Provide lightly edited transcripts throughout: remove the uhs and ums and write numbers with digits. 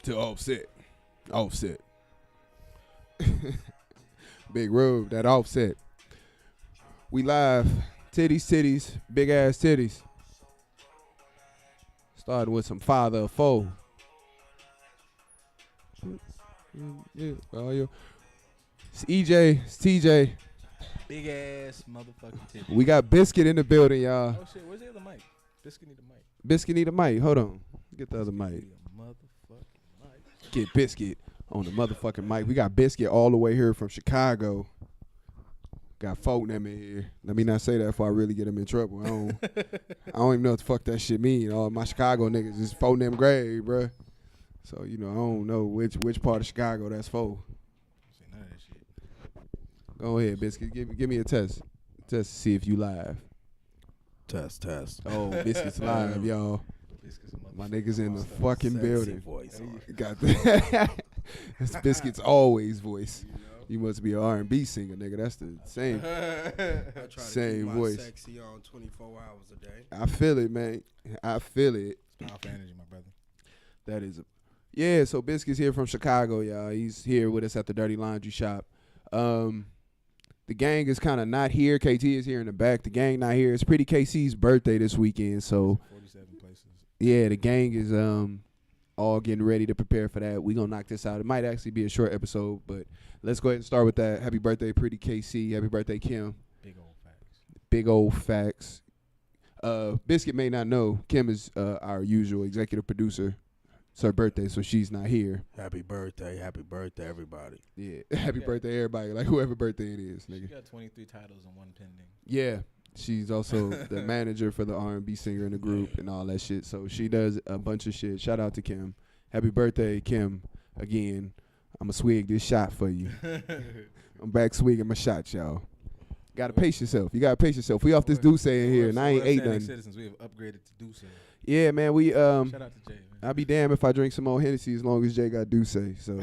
to Offset. Offset. Big Rube, that Offset. We live. Titties, big ass titties. Starting with some Father of Foe. Yeah, it's EJ, it's TJ. Big ass motherfucking titties. We got Biscuit in the building, y'all. Oh shit, where's the other mic? Biscuit need a mic. Biscuit need a mic. Hold on. Get the other mic. Need a motherfucking mic. Get Biscuit on the motherfucking mic. We got Biscuit all the way here from Chicago. Got folk them in here. Let me not say that before I really get them in trouble. I don't even know what the fuck that shit mean. All my Chicago niggas is folk them grave, bruh. So, you know, I don't know which part of Chicago that's for. Say none of that shit. Go ahead, Biscuit. Give me a test. Test to see if you live. Test. Oh, Biscuit's live, y'all. My niggas in the fucking building. Voice Got that. That's Biscuit's always voice. You must be an R&B singer, nigga. That's the same. I try same to keep my voice. sexy on 24 hours a day. I feel it, man. I feel it. It's powerful energy, my brother. That is yeah, so Biscuit's here from Chicago, y'all. He's here with us at the Dirty Laundry Shop. The gang is kind of not here. KT is here in the back. The gang not here. It's Pretty KC's birthday this weekend, so 47 places. yeah, the gang is all getting ready to prepare for that. We gonna knock this out. It might actually be a short episode, but let's go ahead and start with that. Happy birthday, Pretty KC. Happy birthday, Kim. Big old facts. Big old facts. Biscuit may not know, Kim is our usual executive producer. It's her birthday, so she's not here. Happy birthday, everybody. Yeah, happy birthday, everybody. Like whoever birthday it is, She nigga. got 23 titles and one pending. Yeah, she's also the manager for the R&B singer in the group and all that shit. So she does a bunch of shit. Shout out to Kim. Happy birthday, Kim. Again, I'ma swig this shot for you. I'm back swigging my shots, y'all. Gotta pace yourself. You gotta pace yourself. We off this Douce in here, and I ain't ate nothing. Citizens, we have upgraded to Douce. Yeah, man. We Shout out to Jay, man. I'll be damned if I drink some more Hennessy as long as Jay got Douce. So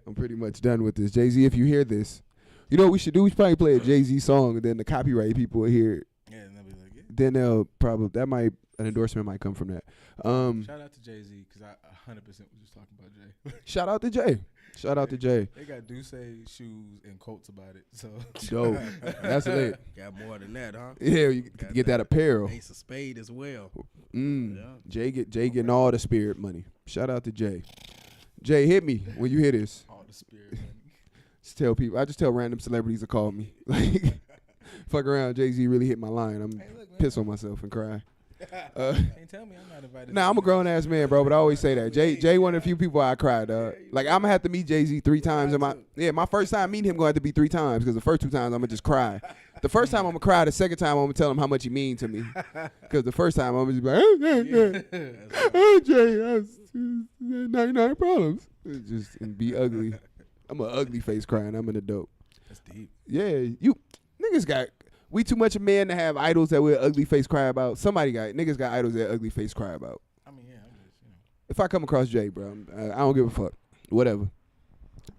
I'm pretty much done with this. Jay-Z, if you hear this, you know what we should do? We should probably play a Jay-Z song, and then the copyright people will hear it. Yeah, and they'll be like, yeah. Then they'll probably, an endorsement might come from that. Shout out to Jay-Z, because I 100% was just talking about Jay. Shout out to Jay. Shout out to Jay. They got Douce shoes and quotes about it. So Dope. That's lit. Got more than that, huh? Yeah, you get that apparel. Ace of Spade as well. Yeah. Yeah. Jay getting all the spirit money. Shout out to Jay. Jay, hit me when you hear this. all the spirit. Man. Just tell people. I just tell random celebrities to call me. Like, fuck around. Jay-Z really hit my line. I'm Hey, look, man. piss on myself and cry. Can't tell me I'm not invited. Nah, I'm a grown ass man, bro. But I always say that. Jay one of the few people I cried, dog. Like I'm gonna have to meet Jay-Z 3 times. My first time meeting him gonna have to be 3 times because the first 2 times I'm gonna just cry. The first time I'm gonna cry. The second time I'm gonna tell him how much he mean to me. Because the first time I'm gonna just be like, oh, Jay, that's 99 problems. Just and be ugly. I'm an ugly face crying. I'm an adult. That's deep. Yeah, you niggas got. We too much men to have idols that we're ugly face cry about. Niggas got idols that ugly face cry about. I mean, yeah, I'm just, If I come across Jay, bro, I don't give a fuck. Whatever.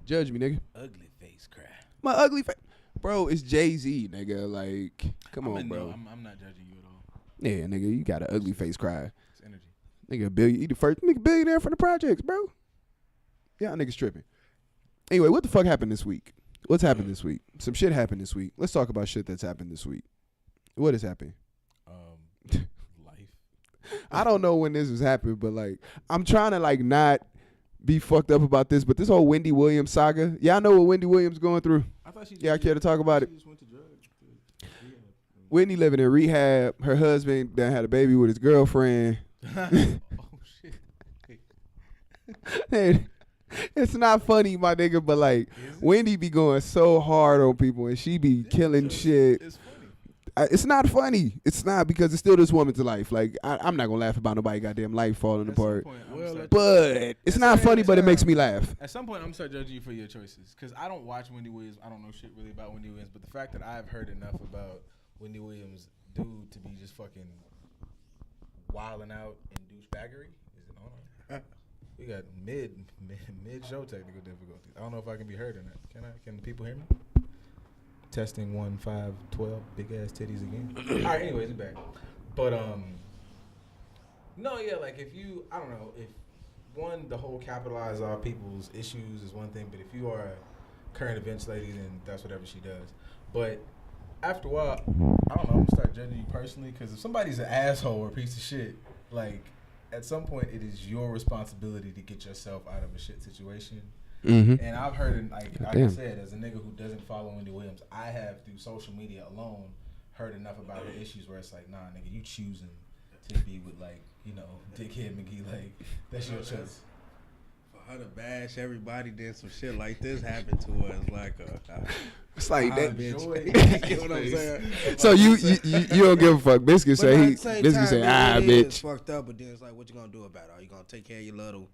Judge me, nigga. ugly face cry. My ugly face. Bro, it's Jay-Z, nigga. Like, come on, bro. No, I'm not judging you at all. Yeah, nigga, you got an ugly face cry. It's energy. Nigga, you the first nigga billionaire from the projects, bro. Y'all niggas tripping. Anyway, what the fuck happened this week? What's happened this week? Some shit happened this week. Let's talk about shit that's happened this week. What has happened? Life. I don't know when this has happened, but like I'm trying to like not be fucked up about this, but this whole Wendy Williams saga, y'all know what Wendy Williams going through? I thought she Yeah, I care to talk about it. She just went to drugs. Wendy living in rehab. Her husband that had a baby with his girlfriend. Oh shit. And it's not funny, my nigga, but like Wendy be going so hard on people and she be killing shit. It's funny. It's not funny. It's not because it's still this woman's life. Like I'm not gonna laugh about nobody goddamn life falling At some apart. point, But it's not funny, but it makes me laugh. At some point, I'm gonna start judging you for your choices because I don't watch Wendy Williams. I don't know shit really about Wendy Williams, but the fact that I've heard enough about Wendy Williams' dude to be just fucking wilding out and douchebaggery. Is it on? We got mid show technical difficulties. I don't know if I can be heard or not. Can people hear me? Testing 1 5 12 big ass titties again. All right, anyways, we're back. But no, yeah, like if you, I don't know, if one, the whole capitalize all people's issues is one thing, but if you are a current events lady, then that's whatever she does. But after a while, I don't know, I'm gonna start judging you personally, because if somebody's an asshole or a piece of shit, like, at some point it is your responsibility to get yourself out of a shit situation. Mm-hmm. And I've heard, like I said, as a nigga who doesn't follow Wendy Williams, I have, through social media alone, heard enough about her issues where it's like, nah, nigga, you choosing to be with, like, you know, Dickhead McGee, like, that's your choice. For her to bash everybody, then some shit like this happened to her is like It's like that. bitch. You know what I'm saying? So you don't give a fuck. Biscuit say bitch. Fucked up, but then it's like, what you gonna do about it? Are you gonna take care of your little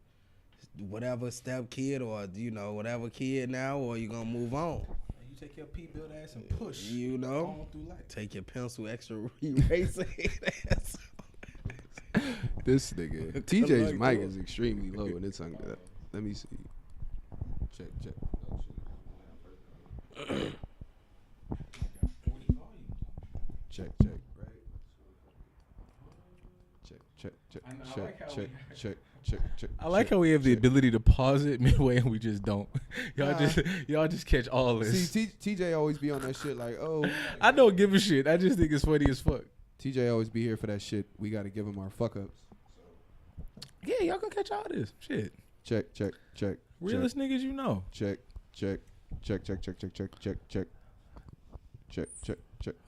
whatever step kid, or you know whatever kid now, or you gonna move on? You take your P-build ass and push. You know, on through life. take your pencil extra eraser ass. This nigga TJ's mic is extremely low, and it's under that. Let me see. Check. Check. Check. I like how we have the ability to pause it midway and we just don't. Y'all just catch all this. See, TJ always be on that shit like, oh. I don't give a shit. I just think it's funny as fuck. TJ always be here for that shit. We got to give him our fuck ups. Yeah, y'all can catch all this shit. Check. Realest niggas you know. Check.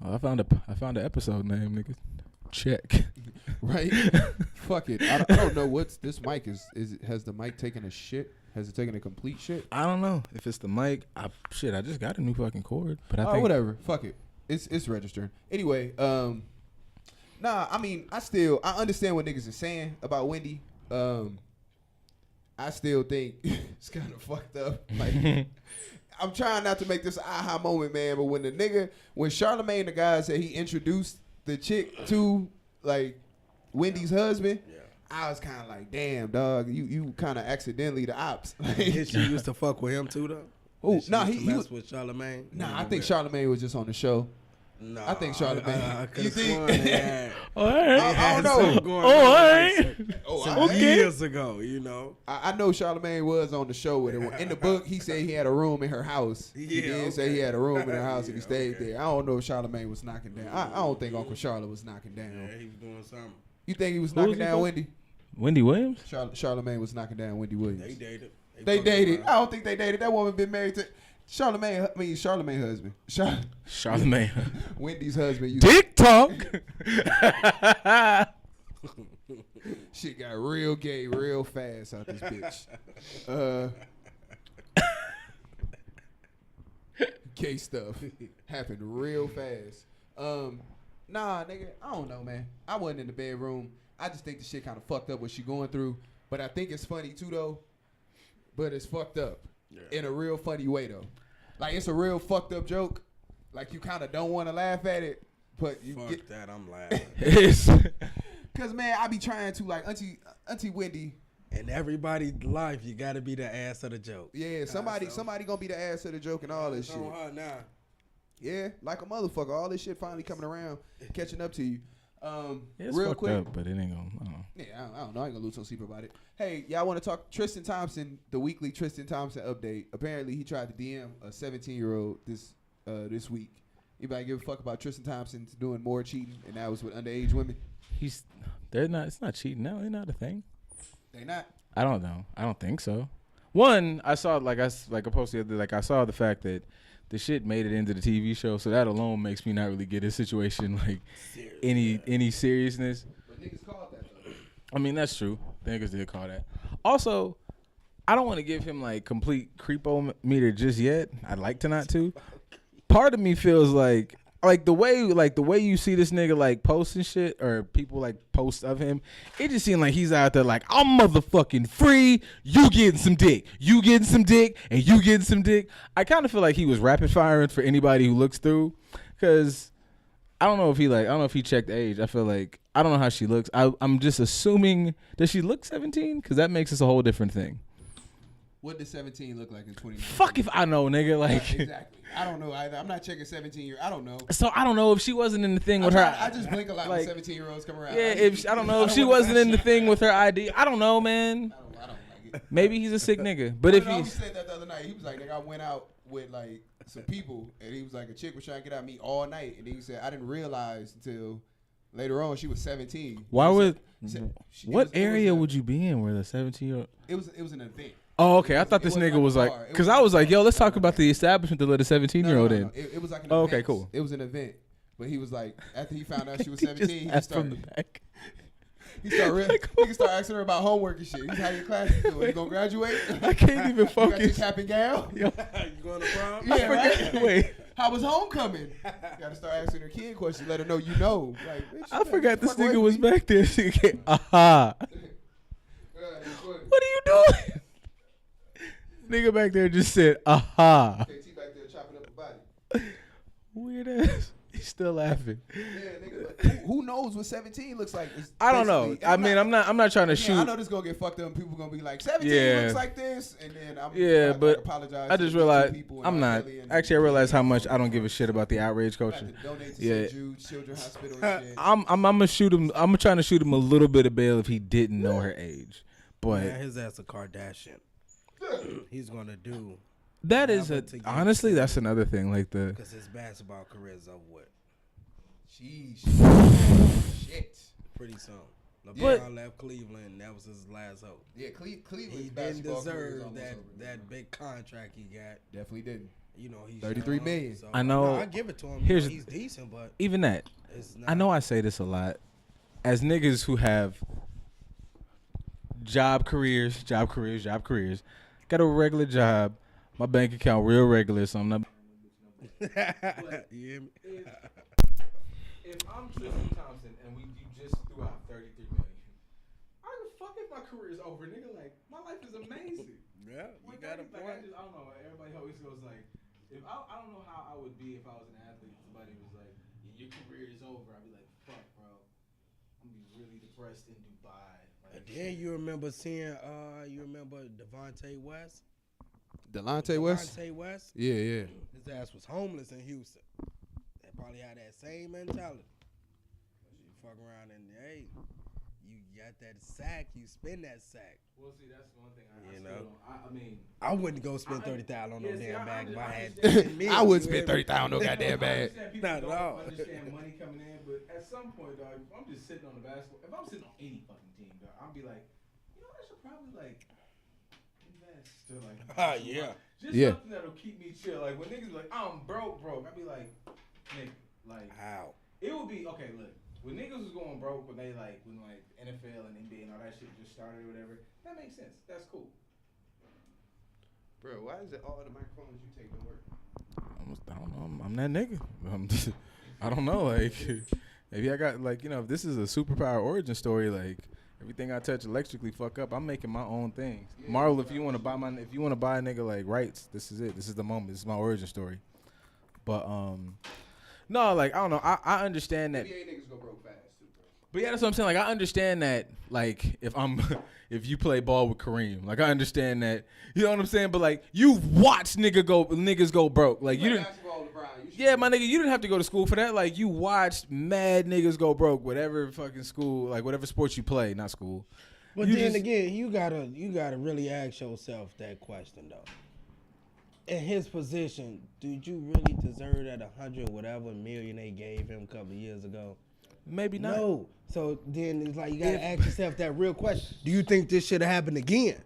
Oh, I found an episode name, nigga. Check. Right? Fuck it. I don't know what's this mic is. Has the mic taken a shit? Has it taken a complete shit? I don't know if it's the mic. I just got a new fucking cord, but I think whatever. Fuck it. It's registering. Anyway, nah. I mean, I understand what niggas are saying about Wendy. I still think it's kind of fucked up. Like, I'm trying not to make this an aha moment, man. But when Charlamagne the guy said he introduced the chick to like Wendy's husband, I was kind of like, damn, dog, you kind of accidentally the ops. Did she used to fuck with him too, though? Oh, no, he was with Charlamagne. Nah, I think Charlamagne was just on the show. No, I think Charlamagne. You think? I don't know. Years ago, you know. I know Charlamagne was on the show with him. In the book, he said he had a room in her house. He did say he had a room in her house and he stayed there. I don't know if Charlamagne was knocking down. I don't think Uncle Charlotte was knocking down. Yeah, he was doing something. You think he was knocking down Wendy? Wendy Williams? Charlamagne was knocking down Wendy Williams. They dated. They dated. I don't think they dated. That woman been married to Charlamagne's husband. Charlamagne. Wendy's husband. TikTok. Shit got real gay real fast out this bitch. Gay stuff happened real fast. Nah, nigga, I don't know, man. I wasn't in the bedroom. I just think the shit kind of fucked up what she going through. But I think it's funny too, though. But it's fucked up in a real funny way, though. Like, it's a real fucked up joke. Like, you kind of don't want to laugh at it, but you Fuck get that, I'm laughing. Cause man, I be trying to, like, Auntie Wendy. In everybody's life, you gotta be the ass of the joke. Yeah, somebody gonna be the ass of the joke and all this shit. On her now. Yeah, like a motherfucker. All this shit finally coming around, catching up to you. It's real fucked quick, up, but it ain't gonna. I don't know. Yeah, I don't know. I ain't gonna lose no sleep about it. Hey, y'all want to talk Tristan Thompson? The weekly Tristan Thompson update. Apparently, he tried to DM a 17-year-old this week. Anybody give a fuck about Tristan Thompson doing more cheating, and that was with underage women? They're not. It's not cheating now. They're not a thing. They not. I don't know. I don't think so. One, I saw I posted the other. Like I saw the fact that the shit made it into the TV show, so that alone makes me not really get a situation like any seriousness. But niggas called that though. I mean, that's true. Niggas did call that. Also, I don't want to give him like complete creepo-meter just yet. I'd like to not to. Part of me feels like the way you see this nigga like posting shit or people like post of him, it just seems like he's out there like, I'm motherfucking free. You getting some dick. You getting some dick and you getting some dick. I kind of feel like he was rapid firing for anybody who looks through, because I don't know if he checked age. I feel like I don't know how she looks. I'm just assuming, does she look 17? Because that makes this a whole different thing. What does 17 look like in 2019? Fuck if I know, nigga. Like exactly. I don't know either. I'm not checking 17 years. I don't know. So I don't know if she wasn't in the thing with her. I just blink a lot when 17-year-olds come around. Yeah, I don't know if she wasn't in the thing with her ID. I don't know, man. Maybe he's a sick nigga. But if he he's said that the other night, he was like, nigga, I went out with like some people, and he was like, a chick was trying to get at me all night, and then he said, I didn't realize until later on she was 17. Why would? What it area was would you be in where the 17-year-old? It was an event. Oh, okay. I thought this nigga was like, because I was like, yo, let's talk about the establishment to let a 17-year-old in. It was like an Oh, event. okay, cool. It was an event. But he was like, after he found out she was 17, he from started, the back. he can start asking her about homework and shit. He's how your classes doing? You gonna graduate? I can't even You got your focus. cap and gown? You going to prom? Yeah, right? Wait, How was homecoming? Gotta start asking her kid questions. Let her know you know. Like, bitch, I forgot this fuck away nigga from was me. back there. Aha. What are you doing? Nigga back there just said, aha. KT back there chopping up a body. Weird ass. He's still laughing. Yeah, nigga. Like, who knows what 17 looks like? It's I don't know. basically- I mean, I'm not trying to Yeah, shoot. I know this gonna get fucked up, and people gonna be like, 17 Yeah. looks like this, and then I'm Yeah, but apologize. I to just the realized people and I'm R. not. Kelly and Actually, I realized how much I don't people. give a shit about the outrage I have culture. to donate to Yeah. St. Jude's Children's Hospital and shit. I'm gonna shoot him. I'm trying to shoot him a little bit of bail if he didn't know her age. But Man, his ass a Kardashian. He's gonna do that is to get honestly that's another thing. Like the because his basketball career is over with Jeez. Shit. pretty soon. But- LeBron left Cleveland. That was his last hope. Yeah, Cleveland's He didn't basketball career is deserve almost that over, that big contract he got. Definitely didn't. You know, he's 33 young, million. So, I know- I give it to him. here's- He's decent, but even that. it's not. I know I say this a lot. As niggas who have job careers, got a regular job, my bank account real regular, so I'm not. You hear me? If I'm Tristan Thompson and you just threw out 33 million, I don't fuck if my career is over, nigga. Like my life is amazing. Yeah, you Like, got a I point. don't know. Everybody always goes like, if I don't know how I would be if I was an athlete. Somebody was like, your career is over. I'd be like, fuck, bro. I'm gonna be really depressed in Dubai. Like, And then you remember seeing, Devontae West? Delonte West? Devontae West? Yeah. His ass was homeless in Houston. They probably had that same mentality. You fuck around and, hey, you got that sack, you spend that sack. well, see, that's one thing I You still know? don't. I mean, I wouldn't go spend 30,000 on no Yeah, see, damn I bag if I had understand. I would spend 30,000 on no goddamn bag. I understand people Not at don't all. understand money coming in, but at some point, dog, if I'm just sitting on the basketball, if I'm sitting on any fucking team, dog, I'll be like, you know, I should probably like invest or like, Yeah. just Yeah. something that'll keep me chill. Like when niggas be like, I'm broke, I'd be like, nigga, like How? it would be okay. Look, when niggas was going broke, when NFL and NBA and all that shit just started or whatever, that makes sense. That's cool. Bro, why is it all the microphones you take don't work? I don't know. I'm that nigga. I don't know. Like, maybe I got like, if this is a superpower origin story, like everything I touch electrically fuck up. I'm making my own things. Yeah, Marvel, if you want to buy a nigga like rights, this is it. This is the moment. This is my origin story. But no, like I don't know. I understand that. NBA niggas go broke fast too, bro. But yeah, that's what I'm saying. Like, I understand that. Like, if you play ball with Kareem, like, I understand that. You know what I'm saying? But like, you watch niggas go broke. Like, you didn't. Basketball, LeBron. You should Yeah, my nigga, you didn't have to go to school for that. Like, you watched mad niggas go broke, whatever fucking school, like whatever sports you play, not school. But You then just- again, you gotta really ask yourself that question though. In his position, did you really deserve that 100 whatever million they gave him a couple of years ago? Maybe not. No. So then it's like you gotta ask yourself that real question. Do you think this should have happened again?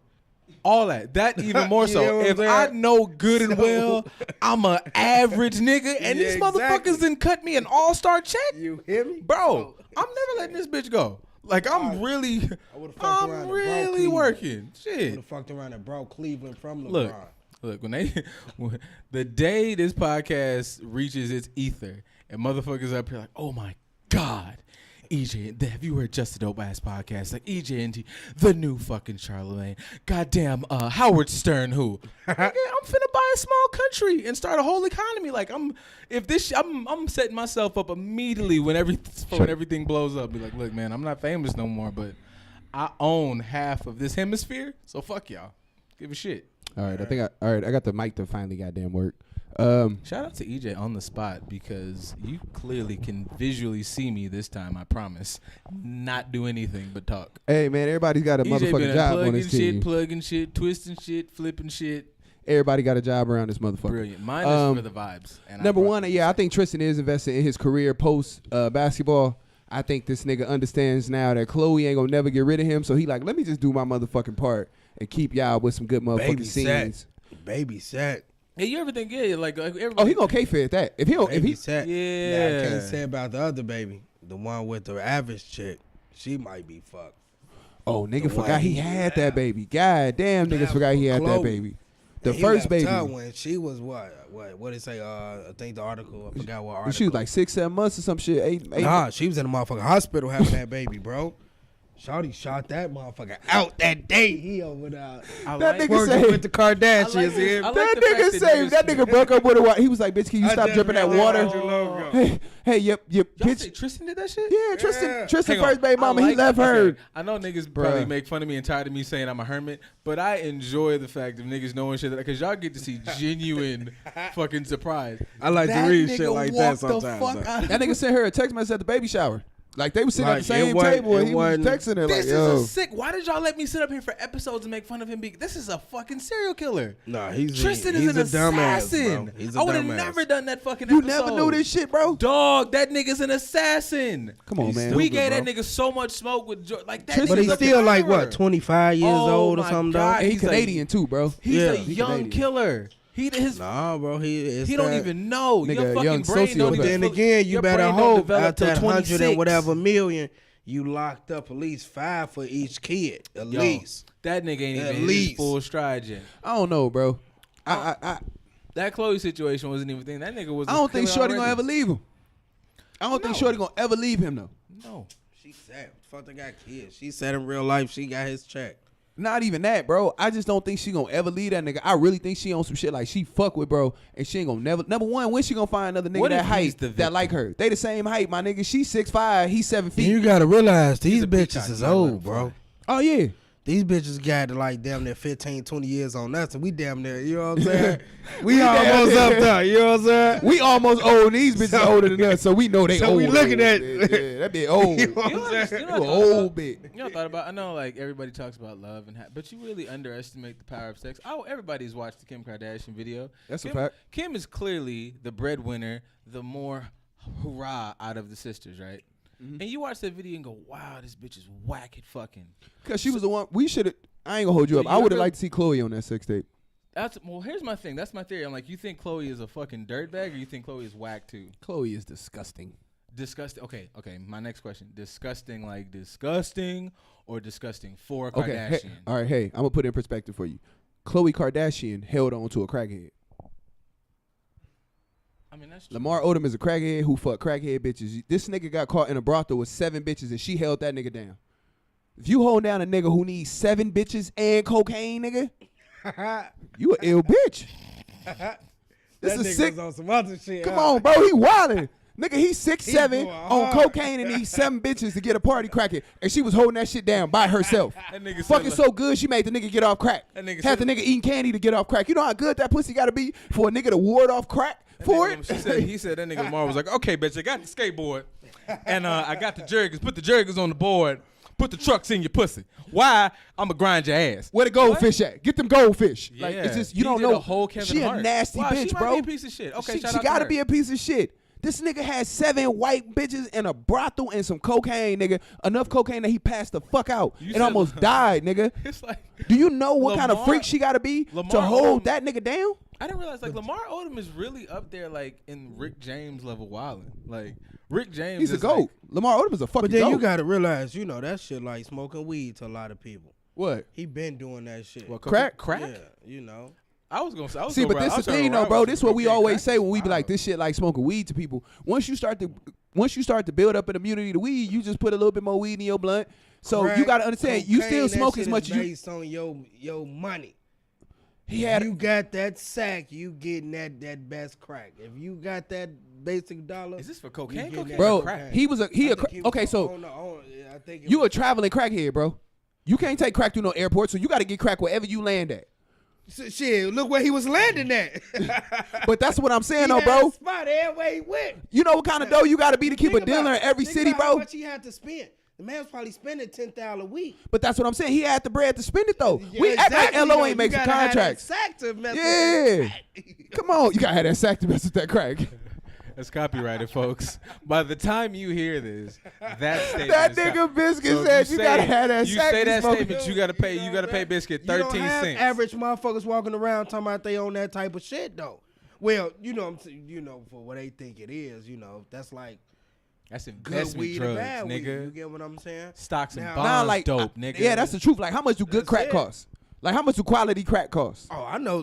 All that even more You know so. what I'm If I saying? know good and So- well, I'm an average nigga, and Yeah, these motherfuckers exactly. didn't cut me an all-star check. You hear me? Bro, I'm never letting this bitch go. Like, I'm really would've fucked around and broke Cleveland. working. Would Shit. have fucked around and brought Cleveland from Look, LeBron. when the day this podcast reaches its ether and motherfuckers up here like, oh my God, EJ, have you heard Just a Dope Ass Podcast? Like EJ and T, the new fucking Charlemagne. Goddamn, Howard Stern, who? Nigga, I'm finna buy a small country and start a whole economy. Like I'm setting myself up immediately when everything blows up. Be like, look, man, I'm not famous no more, but I own half of this hemisphere, so fuck y'all. Give a shit. All right, I got the mic to finally goddamn work. Shout out to EJ on the spot because you clearly can visually see me this time. I promise. Not do anything but talk. Hey man, everybody's got a EJ motherfucking been job on this team. plugging shit, twisting shit, flipping shit. Everybody got a job around this motherfucker. Brilliant. Mine is for the vibes. And number one, I think Tristan is investing in his career post basketball. I think this nigga understands now that Chloe ain't gonna never get rid of him. So he like, let me just do my motherfucking part and keep y'all with some good motherfucking scenes. Baby set. Yeah, you ever think like everybody? Oh, he gonna K-Fed that. If he set. Yeah. Now, I can't say about the other baby, the one with the average chick. She might be fucked. Oh, nigga forgot he had that baby. God damn, niggas forgot he had that baby. The first baby. When she was what did it say? I think the article. I forgot what article. She was like 6-7 months or some shit. 8. Nah, she was in the motherfucking hospital having that baby, bro. Shawty shot that motherfucker out that day. He over there. That nigga say with the Kardashians. That nigga broke up with her. He was like, bitch, can you stop dripping that water? Hey, yep, bitch. Say Tristan did that shit? Yeah, Tristan first baby mama, he left her. Okay. I know niggas probably make fun of me and tired of me saying I'm a hermit, but I enjoy the fact of niggas knowing shit because y'all get to see genuine fucking surprise. I like to read shit like that sometimes. That nigga sent her a text message at the baby shower. Like they were sitting at the same table and he was texting her this like, yo. This is a sick. Why did y'all let me sit up here for episodes and make fun of him? This is a fucking serial killer. Nah, Tristan is an assassin. He's a I would have dumbass. never done that fucking You episode. never knew this shit, bro? Dog, that nigga's an assassin. Come on, man. We gave that nigga so much smoke with like that. But he's still like what, 25 years old or my something, God. dog? And he's Canadian too, bro. He's a He young Canadian. killer. Nah, bro. He don't even know. Nigga, Your fucking young brain don't sociopath. even. Then again, you your better brain don't hope develop out till that 100 and 26. whatever million, you locked up at least 5 for each kid, at least. That nigga ain't At even in least. his full stride yet. I don't know, bro. That Chloe situation wasn't even a thing. That nigga was. I don't think Shorty gonna already. ever leave him. I don't think Shorty gonna ever leave him though. No. She said, fuck, they got kids. She said in real life, she got his check. Not even that, bro. I just don't think she gonna ever leave that nigga. I really think she on some shit like she fuck with bro, and she ain't gonna never. Number one, when she gonna find another nigga What that if he's height the that victim? like her? They the same height, my nigga. She 6'5", he's 7 feet. You gotta realize these a bitches peacock, is you gotta let old, him bro. fly. Oh yeah. These bitches got like damn near 15, 20 years on us, and we damn near, you know what I'm saying? we almost up there, you know what I'm saying? We almost old. These bitches older than us, so we know they So old. we looking at- yeah, that be old. You know what You know I'm what- saying? you You know what I an thought old about? bitch. You know, thought about. I know, like everybody talks about love but you really underestimate the power of sex. Oh, everybody's watched the Kim Kardashian video. That's a Kim, fact. Kim is clearly the breadwinner, the more hurrah out of the sisters, right? Mm-hmm. And you watch that video and go, "Wow, this bitch is whack at fucking." Cause she was the one. We should have. I ain't gonna hold you up. So I you would have ever- liked to see Chloe on that sex tape. Well, here's my thing. That's my theory. I'm like, you think Chloe is a fucking dirtbag, or you think Chloe is whack too? Chloe is disgusting. Disgusting. Okay. My next question: disgusting, like disgusting, or disgusting for a Okay. Kardashian? Hey, all right. Hey, I'm gonna put it in perspective for you. Khloe Kardashian held on to a crackhead. I mean, that's true. Lamar Odom is a crackhead who fucked crackhead bitches. This nigga got caught in a brothel with 7 bitches and she held that nigga down. If you hold down a nigga who needs 7 bitches and cocaine, nigga, you an ill bitch. This That is nigga's sick. on some other shit. Come on, bro. He wildin'. Nigga, he's 6'7" going on hard. cocaine and needs 7 bitches to get a party cracking. And she was holding that shit down by herself. That nigga Fucking said, so good, she made the nigga get off crack. That nigga Had the said- nigga eating candy to get off crack. You know how good that pussy gotta be for a nigga to ward off crack for it? He said that nigga Lamar was like, okay, bitch, I got the skateboard, and I got the jergens. Put the jergens on the board. Put the trucks in your pussy. Why? I'ma grind your ass. Where the goldfish at? Get them goldfish. Yeah. Like it's just He you don't did know. a whole Kevin She Hart. a nasty Wow, bitch, she might bro. be a piece of shit. Okay, shout she out to gotta her. be a piece of shit. This nigga had 7 white bitches and a brothel and some cocaine, nigga. Enough cocaine that he passed the fuck out You and said- almost died, nigga. It's like Do you know what kind of Lamar- freak she gotta be to Lamar hold Odom- that nigga down? I didn't realize like Lamar Odom is really up there like in Rick James level wilding. Like Rick James, He's a is goat. Like, Lamar Odom is a fucking But then goat. you gotta realize, you know, that shit like smoking weed to a lot of people. What? He been doing that shit. what, Crack? Crack? Yeah, you know. I was gonna say. I was See, gonna but ride- this I the was trying to thing though, ride bro. with This you. what we Okay, always crack say is when we be like wild. this shit like smoking weed to people. Once you start to build up an immunity to weed, you just put a little bit more weed in your blunt. So Crack, you gotta understand, you still cocaine, that smoke shit as much is as you. based on your money. He had. You got that sack, you getting that best crack. If you got that basic dollar, Is this for you cocaine? getting Cocaine that Bro, or crack? he was a I think he was okay. on- So I think it you was- a traveling crackhead, bro. You can't take crack through no airport, so you got to get crack wherever you land at. Shit, look where he was landing at. But that's what I'm saying, He though, had bro. a spot everywhere he went. You know what kind of dough you got to be to keep a Think dealer about in every think city, about bro? How much he had to spend? The man was probably spending $10,000 a week. But that's what I'm saying. He had the bread to spend it, though. Yeah, We act exactly, like LO though. ain't You make some gotta have that contracts. sack to mess with Yeah. that crack. Come on. You got to have that sack to mess with that crack. That's copyrighted, folks. By the time you hear this, that statement That is nigga Biscuit So if said you say- got to have that You sack say to that smoke. statement, you gotta pay Biscuit You don't 13 have cents. average motherfuckers walking around talking about they own that type of shit though. Well, you know, for what they think it is, that's like That's good investment weed drugs, or bad weed. You nigga. get what I'm saying? Stocks and Now- bonds, Nah, like, dope, nigga. Yeah, that's the truth. Like, how much do good That's crack it. cost? Like, how much do quality crack cost? Oh, I know.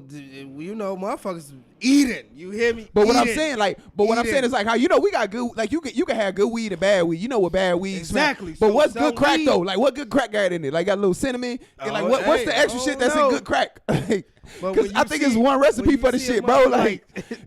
Motherfuckers eating. You hear me? But what I'm Eating. saying, like, what I'm saying Eating. is like how we got good, like you can have good weed and bad weed. You know what bad weed Exactly. smell. But So what's some good crack weed- though? Like what good crack got in it? Like got a little cinnamon. And like Oh, what's hey, the extra I shit don't that's know. in good crack? But Because when I you think see- it's one recipe when you for the see a shit, bro. motherfucker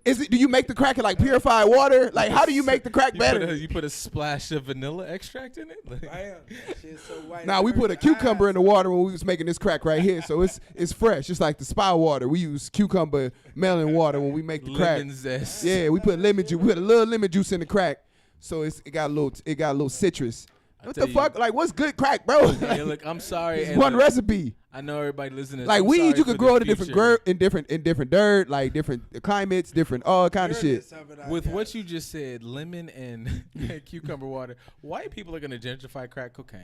Like, do you make the crack in like purified water? Like, how do you make the crack better? You put a splash of vanilla extract in it? Like, Damn, shit so white Nah, it we put a hurts cucumber your in the water when we was making this crack right here, so it's fresh. It's like the spa water. We use cucumber melon water when we make the crack. lemon zest. Yeah, we put lemon juice. We put a little lemon juice in the crack, so it got a little citrus. What tell the you- fuck? Like, what's good crack, bro? Hey, look, I'm sorry. It's and one look, recipe. I know everybody listening. Like I'm weed, sorry you for could grow the it in different dirt, like different climates, different all kind of shit. With what you just said, lemon and cucumber water, white people are gonna gentrify crack cocaine.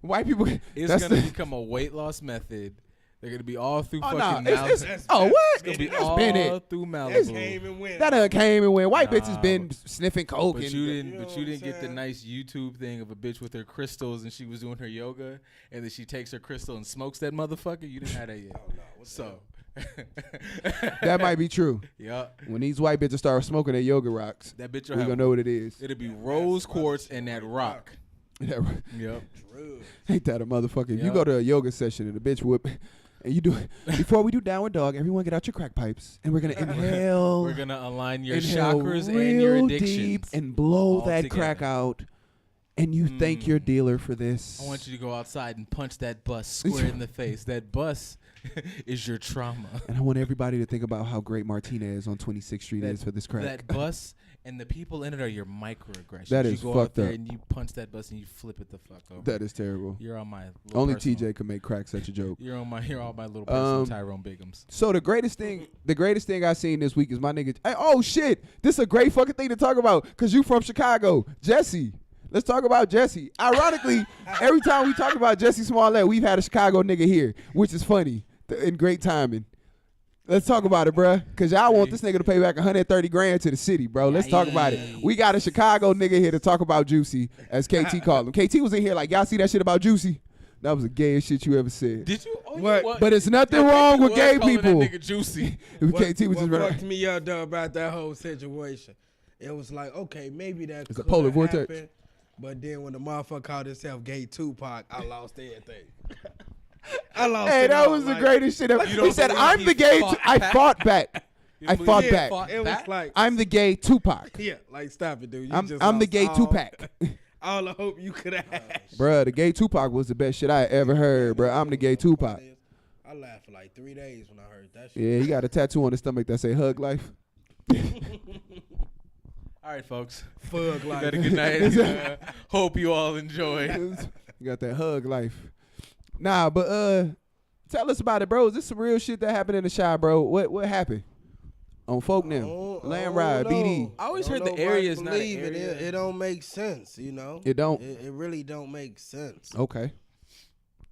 White people, It's that's gonna the, become a weight loss method. They're gonna be all through oh fucking no, Malibu. That's- oh what? It's gonna be That's all been it. through It's- Malibu. Came and went. That done came and went. White Nah, bitches been sniffing coke But and you didn't. You know But what you I'm didn't get the saying? nice YouTube thing of a bitch with her crystals and she was doing her yoga and then she takes her crystal and smokes that motherfucker. You didn't have that yet. Oh, no. What the So that might be true. Yeah, When these white bitches start smoking their yoga rocks, that bitch we will gonna have. know what it is. It'll be rose quartz and that rock. Yep. drugs. Ain't that a motherfucker? You Yeah. go to a yoga session and the bitch whip, and you do before we do downward dog. Everyone get out your crack pipes, and we're gonna inhale. We're gonna align your inhale chakras real and your deep addictions. and blow all that together. crack out. And you thank your dealer for this. I want you to go outside and punch that bus square in the face. That bus is your trauma. And I want everybody to think about how great Martinez on 26th Street That- is for this crack. That bus and the people in it are your microaggressions. That you is go out fucked there up. and you punch that bus and you flip it the fuck over. That is terrible. You're on my little Only personal- TJ could make crack such a joke. You're on my little personal Um, Tyrone Bigums. So the greatest thing I seen this week is my nigga. Hey, oh shit, this is a great fucking thing to talk about because you from Chicago, Jesse. Let's talk about Jesse. Ironically, every time we talk about Jesse Smollett, we've had a Chicago nigga here, which is funny and great timing. Let's talk about it, bruh. Because y'all want this nigga to pay back $130,000 to the city, bro. Let's talk about it. We got a Chicago nigga here to talk about Juicy, as KT called him. KT was in here like, y'all see that shit about Juicy? That was the gayest shit you ever said. Did you? Oh, What? You what? But it's nothing I think wrong you with was gay calling people. That nigga juicy. KT was just what running. fucked me up though about that whole situation. It was like, okay, maybe that It's a could polar have vortex. happened, but then when the motherfucker called himself Gay Tupac, I lost everything. I lost. Hey, it that all. was the Like, greatest shit ever. You He don't said, believe I'm he the gay. fought I back? fought back. You I believe fought he back. fought It was back? like, I'm the gay Tupac. yeah, like stop it, dude. You I'm just the lost gay all- Tupac. All the hope you could have. Bruh, the gay Tupac was the best shit I ever heard, bruh. I'm the gay Tupac. I laughed for like 3 days when I heard that shit. Yeah, he got a tattoo on his stomach that say hug life. All right, folks. Fug You like got a good night. Hope you all enjoy. You got that hug life. Nah, but tell us about it, bro. Is this some real shit that happened in the Chi, bro? What happened? On Folk Now. Land Ride, BD. I always Don't heard the nobody area is not an believe it. area. It don't make sense, you know. It don't? It really don't make sense. Okay.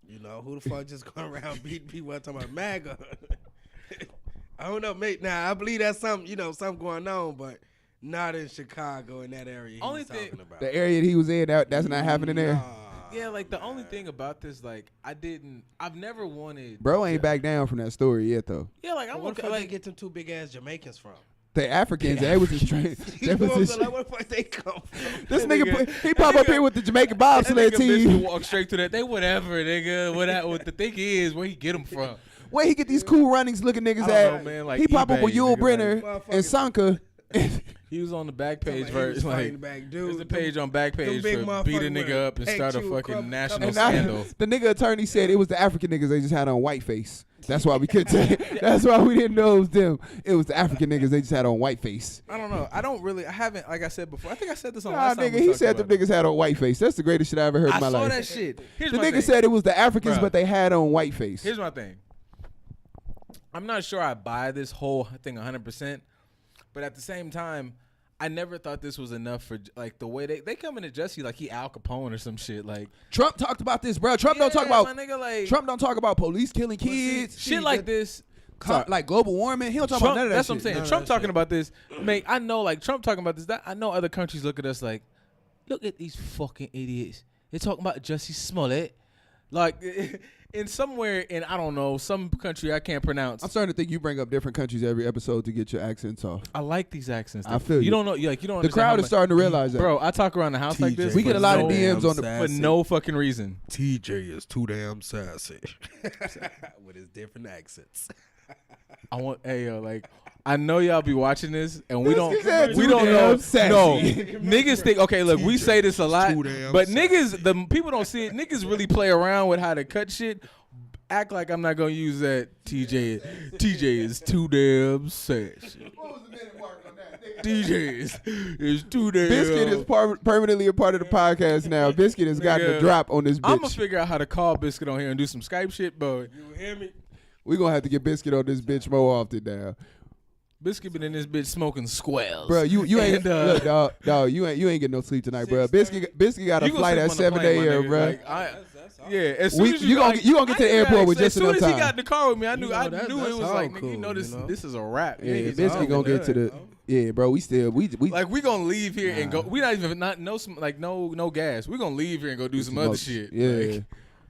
You know, who the fuck just going around beating people up talking about MAGA? I don't know, mate. Now, I believe that's something, something going on, but not in Chicago in that area Only he's thing- talking about. The area that he was in, that's not happening there. Nah. Yeah, like the only thing about this, like I've never wanted. Bro ain't back down from that story yet, though. Yeah, like I Where want the to fuck they like. get them two big ass Jamaicans from? The Africans, they was just trained. You know what I'm saying? Like, where the fuck they come from? This That nigga, nigga- he pop up here with the Jamaican bobsled That nigga bitch team. walk straight to that. They whatever, nigga. What the thing is, where he get them from? Where he get these cool runnings looking niggas I don't at? know, man, like he pop up eBay, with Yul nigga, Brynner like- and Sanka. He was on the back page Somebody was verse, fighting like back, dude. there's a page on back them page big for beat a motherfuckers nigga up and start a with fucking couple- national And now, scandal. the nigga attorney said it was the African niggas they just had on white face. That's why we couldn't say. That's why we didn't know it was them. It was the African niggas. They just had on white face. I don't know. I haven't, like I said before. I think I said this on Nah, last time nigga, we he talked said them about it. niggas had on white face. That's the greatest shit I ever heard in my I saw life. that shit. Here's The my nigga thing. said it was the Africans, Bruh. but they had on white face. Here's my thing. I'm not sure I buy this whole thing 100%, but at the same time, I never thought this was enough for like the way they come into Jesse like he Al Capone or some shit. Like Trump talked about this, bro. Trump yeah, don't talk about my nigga, like, Trump don't talk about police killing kids, shit like this. like global warming. He don't talk Trump, about none of that. that's shit. what I'm saying. None of Trump that talking shit. about this, mate. I know, like Trump talking about this. That I know other countries look at us like, look at these fucking idiots. They're talking about Jussie Smollett, like in somewhere in I don't know some country I can't pronounce. I'm starting to think you bring up different countries every episode to get your accents off. I like these accents. I feel you. You don't know, like you don't. The understand crowd how is much- starting to realize that. Bro, I talk around the house like this. We get a lot of for DMs on the- for no fucking reason. TJ is too damn sassy with his different accents. I want, hey yo, like I know y'all be watching this, and we This don't, nigga said we too don't know. damn sassy. No, niggas think. Okay, look, we say this a lot, too damn but sassy. niggas, the people don't see it. Niggas really play around with how to cut shit. Act like I'm not gonna use that. TJ is too damn sassy. What was the minute mark on that? DJ is too damn. Biscuit is permanently a part of the podcast now. Biscuit has gotten Nigga, a drop on this I'm gonna bitch. figure out how to call Biscuit on here and do some Skype shit, but You hear me? We're going to have to get Biscuit on this bitch more often now. Biscuit been in this bitch smoking squares. Bro, you ain't And, look, dog, you ain't getting no sleep tonight, bro. Biscuit got a you gonna flight sleep at on the 7 plane, my a.m., nigga. bro. Like, That's all. yeah, as soon as you gonna get to the airport with just enough As soon as he time. got in the car with me, I knew You know, I that's knew it was all like, nigga, cool, you know this you know? this is a wrap. Yeah, Niggas Biscuit all gonna get to done. the. Yeah, bro, we Like we gonna leave here and go. We not even no gas. We gonna leave here and go do some other shit. Yeah, Like,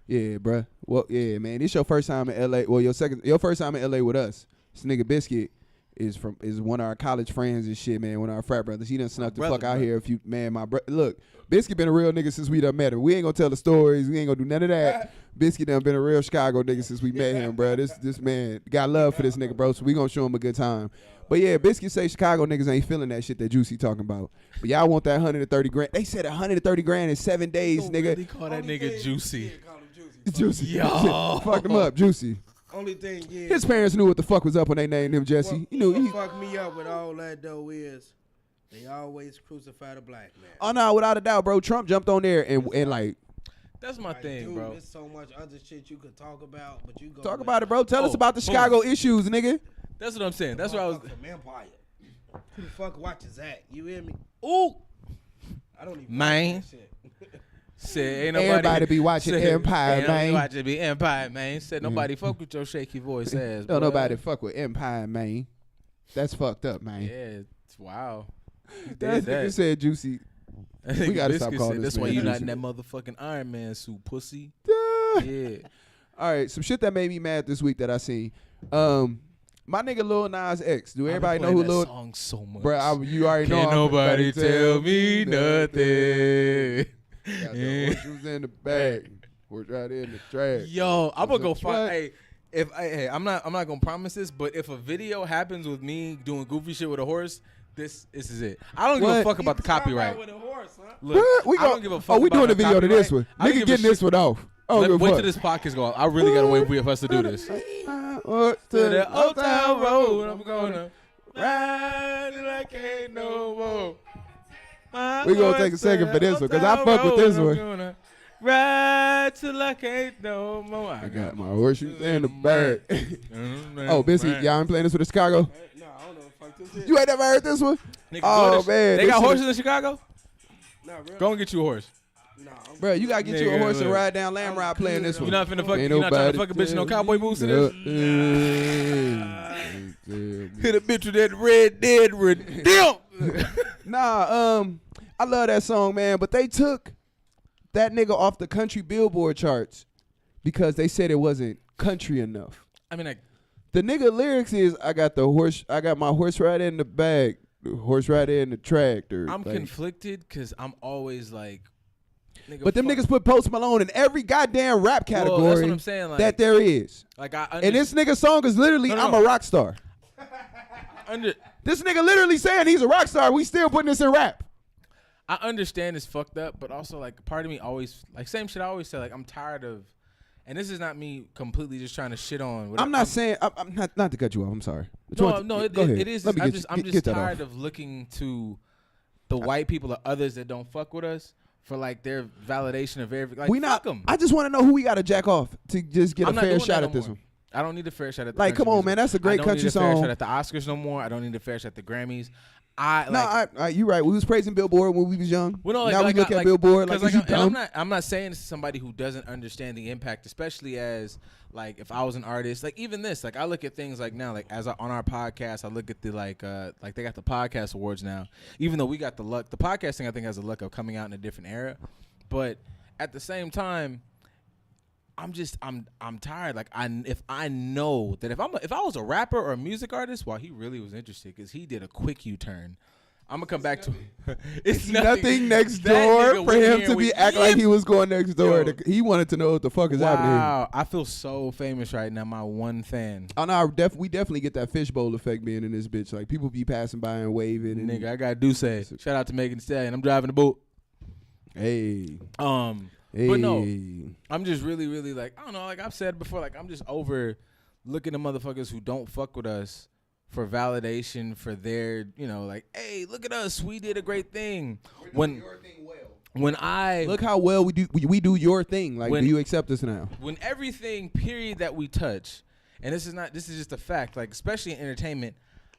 yeah, bro. Well, yeah, man. This your first time in LA. Well, your first time in LA with us. This nigga Biscuit is one of our college friends and shit, man. One of our frat brothers. He done snuck the brother, fuck out bro. here. If you, man, look, Biscuit been a real nigga since we done met him. We ain't gonna tell the stories. We ain't gonna do none of that. Biscuit done been a real Chicago nigga since we met him, bro. This man got love for this nigga, bro. So we gonna show him a good time. But yeah, Biscuit say Chicago niggas ain't feeling that shit that Juicy talking about. But y'all want that 130 grand. They said 130 grand in 7 days, nigga. Really call that nigga Juicy. Juicy. Yo. Fucked him up, Juicy. Only thing is, His parents knew what the fuck was up when they named him Jesse. You knew. what fucked me up with all that though is they always crucify the black man. Oh no, without a doubt, bro. Trump jumped on there and like That's my Like, thing, dude, bro. There's so much other shit you could talk about, but you go talk about it, bro. Tell us about the Chicago issues, nigga. That's what I'm saying. That's what I was. from Empire. Who the fuck watches that? You hear me? Ooh, I don't even Man. watch that shit. said ain't nobody. Everybody be watching said, Empire, ain't man. nobody watching be Empire, man. Said nobody fuck with your shaky voice ass. Don't boy. nobody fuck with Empire, man. That's fucked up, man. Yeah, it's wow. You That did nigga that. said Juicy. We gotta stop calling this That's why man you not Juicy. in that motherfucking Iron Man suit, pussy. Ah. Yeah. All right, some shit that made me mad this week that I seen. My nigga Lil Nas X. Do everybody know who Lil? song so much? Bro, you already know. Can't I'm nobody about to tell me nothing. Got the horseshoes in the bag. Horse right in the track. Yo, I'm gonna go What? find. Hey, I'm not gonna promise this, but if a video happens with me doing goofy shit with a horse, this is it. I don't give a What? fuck about the copyright. With a horse, huh? Look, What? We I don't go, give a fuck. we about doing the the video to this copyright. one. I don't Nigga give a getting this shit. one off. I don't give a Wait fuck. till this podcast go. I really gotta wait for us to do this. To To the Old Town Road, I'm gonna ride till I can't no more. We gonna take a second for this one, 'cause I fuck with this one. I'm gonna ride till I can't no more. I got my horseshoes in the bag. bag. Oh, Biscuit, y'all ain't playing this with the Chicago? No, I don't know what the fuck this is. You ain't never heard this one? Nigga, Oh, go to- man, They this got shit horses in Chicago? Nah, real. Go and get you a horse. Nah, Bro, you gotta get you a Nigga, horse and look. ride down Lamb Ride playing this You one. not finna fuck. Ain't You not trying to nobody fuck a bitch in no tell cowboy boots to this? me. Hit a bitch with that Red Dead Redemption. Nah, I love that song, man, but they took that nigga off the country Billboard charts because they said it wasn't country enough. I mean, like, The nigga lyrics is I got my horse rider in the bag, the horse rider in the tractor. I'm like, conflicted because I'm always like, nigga, but them fuck. niggas put Post Malone in every goddamn rap Well, category that's what I'm saying. Like, that there is. like I And this nigga song is literally No, no, I'm no. a rock star. This nigga literally saying he's a rock star. We still putting this in rap. I understand it's fucked up, but also like part of me always like same shit I always say. Like I'm tired of and this is not me completely just trying to shit on. I'm not saying I'm not to cut you off. I'm sorry. Go ahead. It is. I'm just that tired off. of looking to the white people or others that don't fuck with us for like their validation of everything. Like, we fuck not. them. I just want to know who we got to jack off to just get I'm a not fair doing shot that at no this more. one. I don't need a fair shot at the Like, come on, music. man, that's a great country song. I don't need a fair song. shot at the Oscars no more. I don't need a fair shot at the Grammys. You right. We was praising Billboard when we was young. Well, no, now we look at Billboard like, is you dumb? I'm not saying this to somebody who doesn't understand the impact, especially as like if I was an artist, like even this, like I look at things like now, like on our podcast, I look at the like they got the podcast awards now. Even though we got the podcasting I think has the luck of coming out in a different era, but at the same time, I'm tired. Like if I know that if I was a rapper or a music artist, while he really was interested because he did a quick U-turn. I'm gonna come back to it's nothing next door for him to act like he was going next door. He wanted to know what the fuck is happening. Wow, I feel so famous right now. My one fan. Oh no, we definitely get that fishbowl effect being in this bitch. Like people be passing by and waving. And nigga, I gotta do say. Shout out to Megan Thee Stallion. I'm driving the boat. Hey. But no, I'm just really, really like I don't know. Like I've said before, like I'm just over looking at motherfuckers who don't fuck with us for validation for their, like, hey, look at us, we did a great thing. When I look how well we do your thing. Like, do you accept us now? When everything period that we touch, and this is just a fact. Like especially in entertainment,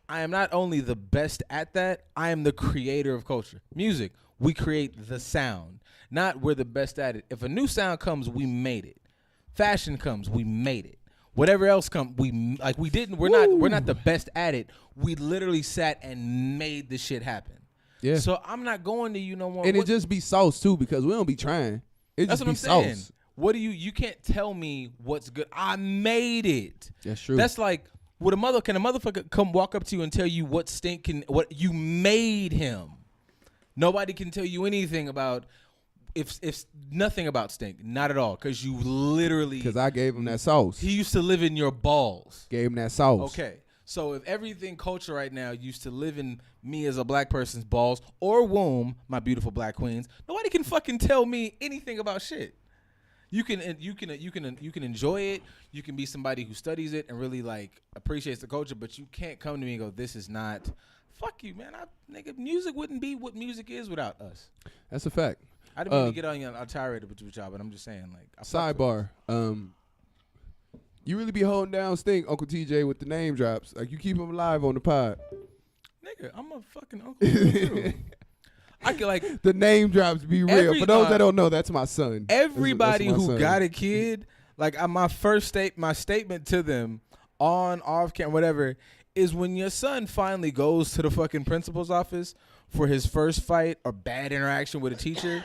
I am not only the best at that, I am the creator of culture. Music, we create the sound. Not we're the best at it. If a new sound comes, we made it. Fashion comes, we made it. Whatever else comes, we're not the best at it. We literally sat and made the shit happen. Yeah. So I'm not going to you no more. And it just be sauce too because we don't be trying. That's what I'm saying. What do you can't tell me what's good. I made it. That's true. That's like can a motherfucker come walk up to you and tell you what you made him? Nobody can tell you anything about if nothing about Stink, not at all, because you literally because I gave him that sauce. He used to live in your balls. Gave him that sauce. Okay, so if everything culture right now used to live in me as a black person's balls or womb, my beautiful black queens, nobody can fucking tell me anything about shit. You can enjoy it. You can be somebody who studies it and really like appreciates the culture, but you can't come to me and go, "This is not." Fuck you, man. Nigga, music wouldn't be what music is without us. That's a fact. I didn't mean to get on y'all tirade with y'all, but I'm just saying, like. Sidebar. You really be holding down Stink, Uncle TJ, with the name drops. Like, you keep him alive on the pod. Nigga, I'm a fucking uncle too. I can like the name drops be real. For those that don't know, that's my son. Everybody that's my who son. got a kid, like my statement to them on, off camera, whatever, is when your son finally goes to the fucking principal's office for his first fight or bad interaction with a teacher,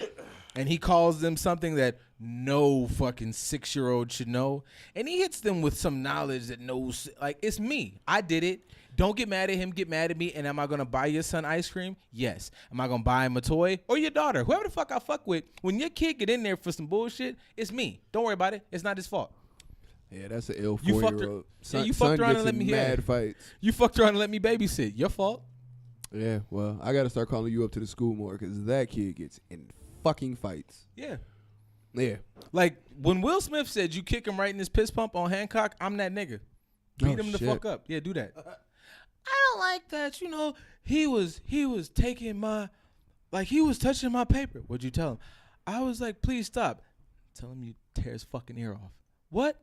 and he calls them something that no fucking 6-year-old should know, and he hits them with some knowledge that knows, like, it's me. I did it. Don't get mad at him, get mad at me. And am I going to buy your son ice cream? Yes. Am I going to buy him a toy? Or your daughter? Whoever the fuck I fuck with. When your kid get in there for some bullshit, it's me. Don't worry about it. It's not his fault. Yeah, that's an ill 4-year-old. You fucked around and let me mad fights. You fucked around and let me babysit. Your fault. Yeah, well, I got to start calling you up to the school more because that kid gets in fucking fights. Yeah. Yeah. Like, when Will Smith said you kick him right in his piss pump on Hancock, I'm that nigga. Beat him the fuck up. Yeah, do that. I don't like that. You know, he was taking my, like, he was touching my paper. What'd you tell him? I was like, please stop. Tell him you tear his fucking ear off. What?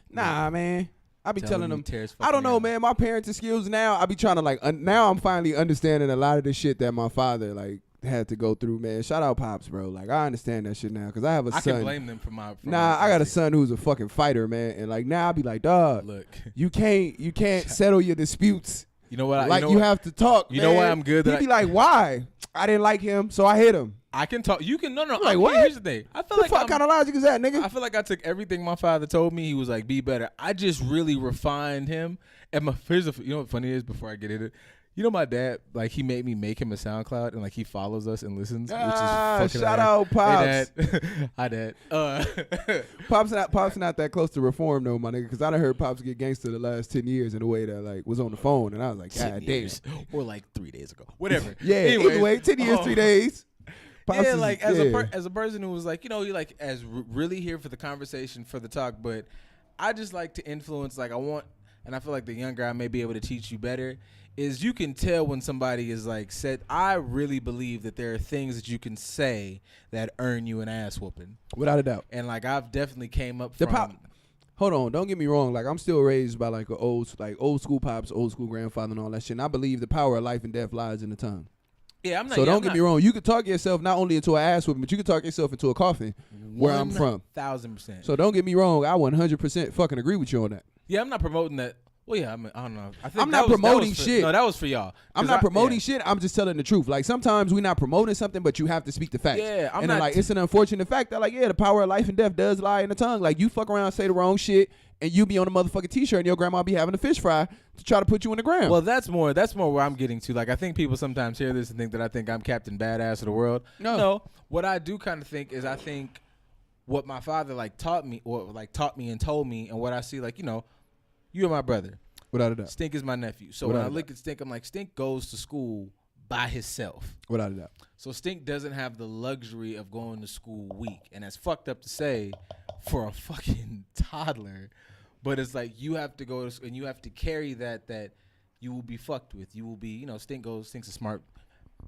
Nah, man. I be telling them, I don't know, man. My parenting skills now, I be trying to, like, now I'm finally understanding a lot of the shit that my father, like, had to go through, man. Shout out Pops, bro. Like, I understand that shit now because I have a son. I can blame them for my. I got a son who's a fucking fighter, man. And, like, now I be like, dog, look, you can't settle your disputes. You know what? You have to talk. You know why I'm good? He'd be like, why? I didn't like him, so I hit him. I can talk. You can. No. Like, what? Here's the thing. I feel like what kind of logic is that, nigga? I feel like I took everything my father told me. He was like, be better. I just really refined him. And you know what funny is before I get into it? You know my dad, like, he made me make him a SoundCloud, and, like, he follows us and listens, which is fucking shout out Pops. Hey, Dad. Hi, Dad. Pops not that close to reform, though, my nigga, because I done heard Pops get gangster the last 10 years in a way that, like, was on the phone, and I was like, God damn. Or, like, 3 days ago. Whatever. Yeah, anyway, 10 years, 3 days. Pops yeah, is- like yeah. as a person who was like, you like as really here for the conversation, for the talk, but I just like to influence. Like I want, and I feel like the younger I may be able to teach you better. Is you can tell when somebody is like said. I really believe that there are things that you can say that earn you an ass whooping, Without a doubt. and like I've definitely came up The from. pop. Hold on, don't get me wrong. Like I'm still raised by like old school pops, old school grandfather, and all that shit. And I believe the power of life and death lies in the tongue. Yeah, I'm not. So yeah, don't I'm get not- me wrong. You could talk yourself not only into an ass whipping, but you could talk yourself into a coffin. Where I'm from. 1,000%. So don't get me wrong. I 100% fucking agree with you on that. Yeah, I'm not promoting that. Well, yeah, I don't know. I think I'm that not was- that promoting was for- shit. No, that was for y'all. I'm 'Cause not promoting yeah. shit. I'm just telling the truth. Like sometimes we're not promoting something, but you have to speak the facts. Yeah, I'm and then, not- like it's an unfortunate fact that like the power of life and death does lie in the tongue. Like you fuck around, say the wrong shit, and you be on a motherfucking t-shirt, and your grandma be having a fish fry to try to put you in the ground. Well, that's more where I'm getting to. Like, I think people sometimes hear this and think that I think I'm Captain Badass of the world. No. What I do kind of think is I think what my father like taught me and told me, and what I see, like, you're my brother. Without a doubt. Stink is my nephew. So Without when I a look at Stink, I'm like, Stink goes to school by himself. Without a doubt. So Stink doesn't have the luxury of going to school weak. And that's fucked up to say for a fucking toddler. But it's like you have to go to, and you have to carry that you will be fucked with. You will be, Stink's a smart.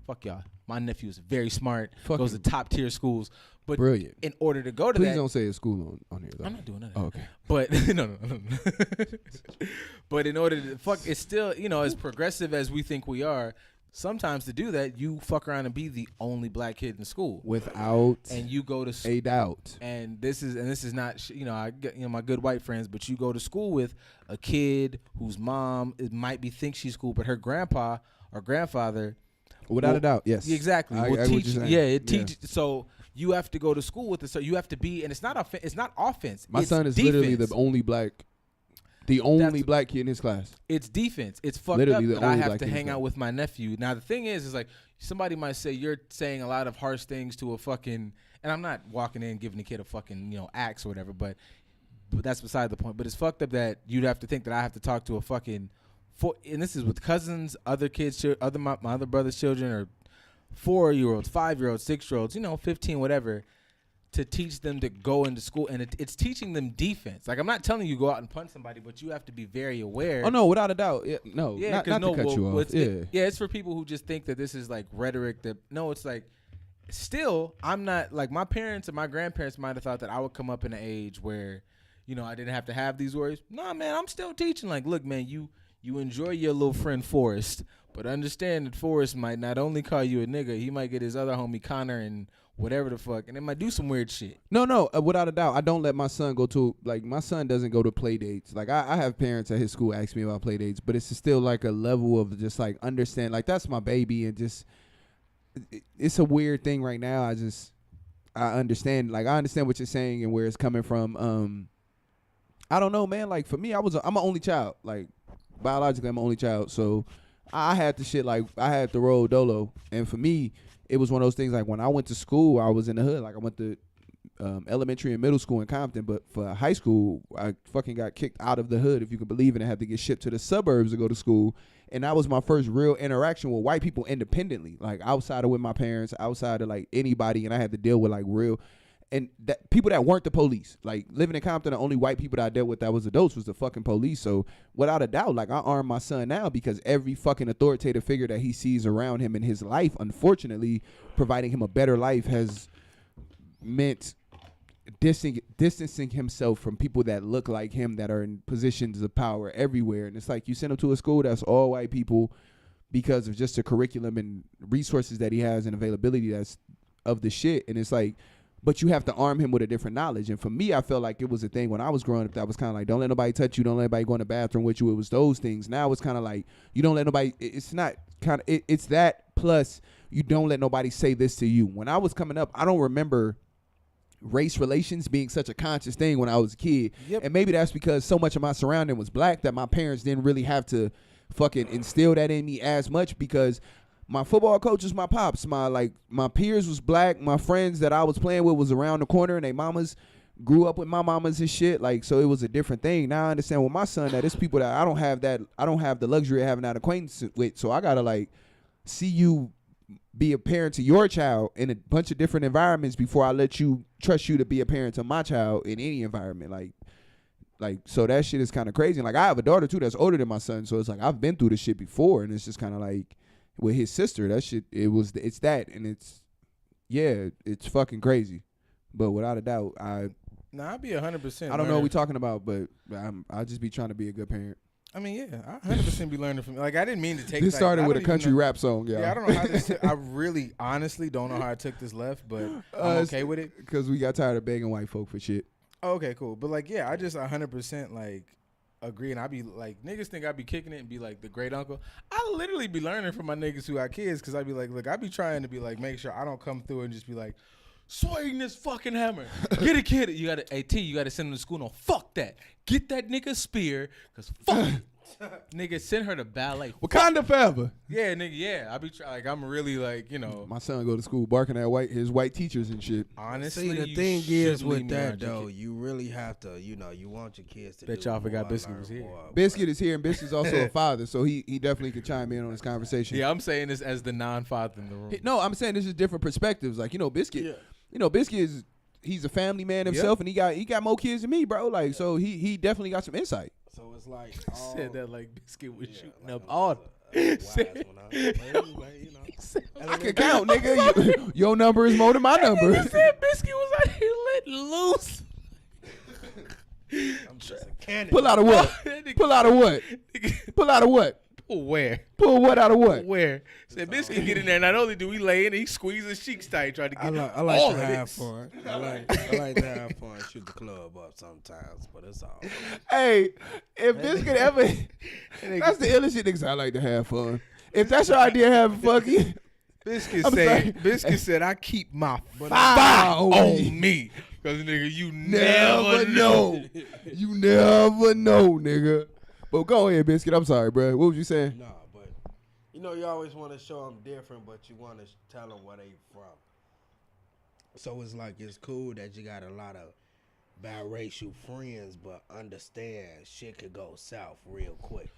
Fuck y'all. My nephew is very smart. Fuck goes him. to top tier schools. But Brilliant. in order to go to Please that, don't say it's school on here though. I'm not doing that. Oh, okay. But no. But in order to it's still, as progressive as we think we are, sometimes to do that, you fuck around and be the only black kid in school. Without And you go to a doubt. and this is not I get my good white friends, but you go to school with a kid whose mom might think she's cool, but her grandpa or grandfather Without a doubt, yes. exactly I will get what teach. you're saying. Yeah, it teaches. So you have to go to school with it. So you have to be, and it's not offense. My it's son is defense. literally the only black kid in his class. It's defense. It's fucked Literally up the that I only have black to kid in hang his out class. with my nephew. Now the thing is like somebody might say you're saying a lot of harsh things to a fucking, and I'm not walking in and giving the kid a fucking axe or whatever, but that's beside the point. But it's fucked up that you'd have to think that I have to talk to a fucking, and this is with cousins, other kids, my other brother's children, or 4-year-olds, 5-year-olds, 6-year-olds, 15, whatever, to teach them to go into school. And it's teaching them defense. Like, I'm not telling you go out and punch somebody, but you have to be very aware. Oh no, without a doubt. Yeah, no, Yeah, not to cut you off. It's for people who just think that this is like rhetoric. It's like, still, I'm not, like, my parents and my grandparents might have thought that I would come up in an age where, I didn't have to have these worries. Nah, man, I'm still teaching. Like, look, man, you enjoy your little friend Forrest, but understand that Forrest might not only call you a nigga, he might get his other homie Connor and whatever the fuck, and they might do some weird shit. No, without a doubt. I don't let my son go to, like, my son doesn't go to play dates. Like, I have parents at his school ask me about play dates, but it's still like a level of just like understand, like, that's my baby, and just it's a weird thing right now. I understand what you're saying and where it's coming from. I don't know, man. Like, for me, I'm an only child. Like, biologically, I'm an only child, so I had the shit, like, I had the roll dolo, and for me, it was one of those things, like, when I went to school, I was in the hood. Like, I went to elementary and middle school in Compton, but for high school, I fucking got kicked out of the hood, if you can believe it, and had to get shipped to the suburbs to go to school. And that was my first real interaction with white people independently, like, outside of with my parents, outside of, like, anybody, and I had to deal with, like, real, and that people that weren't the police. Like, living in Compton, the only white people that I dealt with that was adults was the fucking police. So without a doubt, like, I arm my son now because every fucking authoritative figure that he sees around him in his life, unfortunately, providing him a better life has meant distancing himself from people that look like him, that are in positions of power everywhere. And it's like, you send him to a school that's all white people because of just the curriculum and resources that he has and availability that's of the shit. And it's like, but you have to arm him with a different knowledge. And for me, I felt like it was a thing when I was growing up that was kind of like, don't let nobody touch you, don't let anybody go in the bathroom with you. It was those things. Now it's kind of like, you don't let nobody, it's not kind of, it's that plus you don't let nobody say this to you. When I was coming up, I don't remember race relations being such a conscious thing when I was a kid. Yep. And maybe that's because so much of my surrounding was black that my parents didn't really have to fucking instill that in me as much, because my football coach was my pops. My peers was black. My friends that I was playing with was around the corner, and they mamas grew up with my mamas and shit. Like, so it was a different thing. Now I understand with my son that it's people that I don't have the luxury of having that acquaintance with. So I gotta, like, see you be a parent to your child in a bunch of different environments before I let you trust you to be a parent to my child in any environment. Like so that shit is kind of crazy. Like I have a daughter too that's older than my son, so it's like I've been through this shit before, and it's just kind of like with his sister, that shit it's that, and it's fucking crazy. But without a doubt, I'd be 100%. I don't know what we're talking about, but I just be trying to be a good parent. I mean, yeah, I 100% be learning from. Like, I didn't mean to take. This started with a country rap song, yeah. I don't know how this. I really, honestly, don't know how I took this left, but I'm okay with it because we got tired of begging white folk for shit. Oh, okay, cool. But like, yeah, I just 100% like agree, and I be like, niggas think I be kicking it and be like the great uncle. I literally be learning from my niggas who got kids, because I be like, look, I be trying to be like, make sure I don't come through and just be like, swing this fucking hammer. Get a kid. You got to, AT, you got to send him to school. No, fuck that. Get that nigga a spear, because fuck it. Nigga, send her to ballet. Wakanda forever. Yeah, nigga, yeah. I be like, I'm really like, you know. My son go to school barking at his white teachers and shit. Honestly, see, the thing is with that though, you really have to, you know, you want your kids to. Bet y'all forgot Biscuit was here. Biscuit is here, and Biscuit's also a father, so he definitely could chime in on this conversation. Yeah, I'm saying this as the non-father in the room. No, I'm saying this is different perspectives. Like, you know, Biscuit. Yeah. You know, Biscuit is he's a family man himself, and he got more kids than me, bro. Like, so he definitely got some insight. So it's like said that like Biscuit was shooting like up all. I can count, nigga. Your number is more than my number. Nigga said Biscuit was out here letting loose. I'm just a cannon. Pull out of what? Pull out of what? Pull out of what? Pull where? Pull what out of what? Where? Said Biscuit get in there. Not only do we lay in, he squeezes his cheeks tight, trying to get I like all to of have this. fun. I like to have fun, shoot the club up sometimes, but it's all. Hey, if Biscuit ever, that's the illest shit, niggas. I like to have fun. If that's your idea of having fun, Biscuit said, I keep my fire on me. Because, nigga, you never know. You never know, nigga. But go ahead, Biscuit. I'm sorry, bro. What was you saying? No, but you know, you always want to show them different, but you want to tell them where they from. So it's like, it's cool that you got a lot of biracial friends, but understand shit could go south real quick.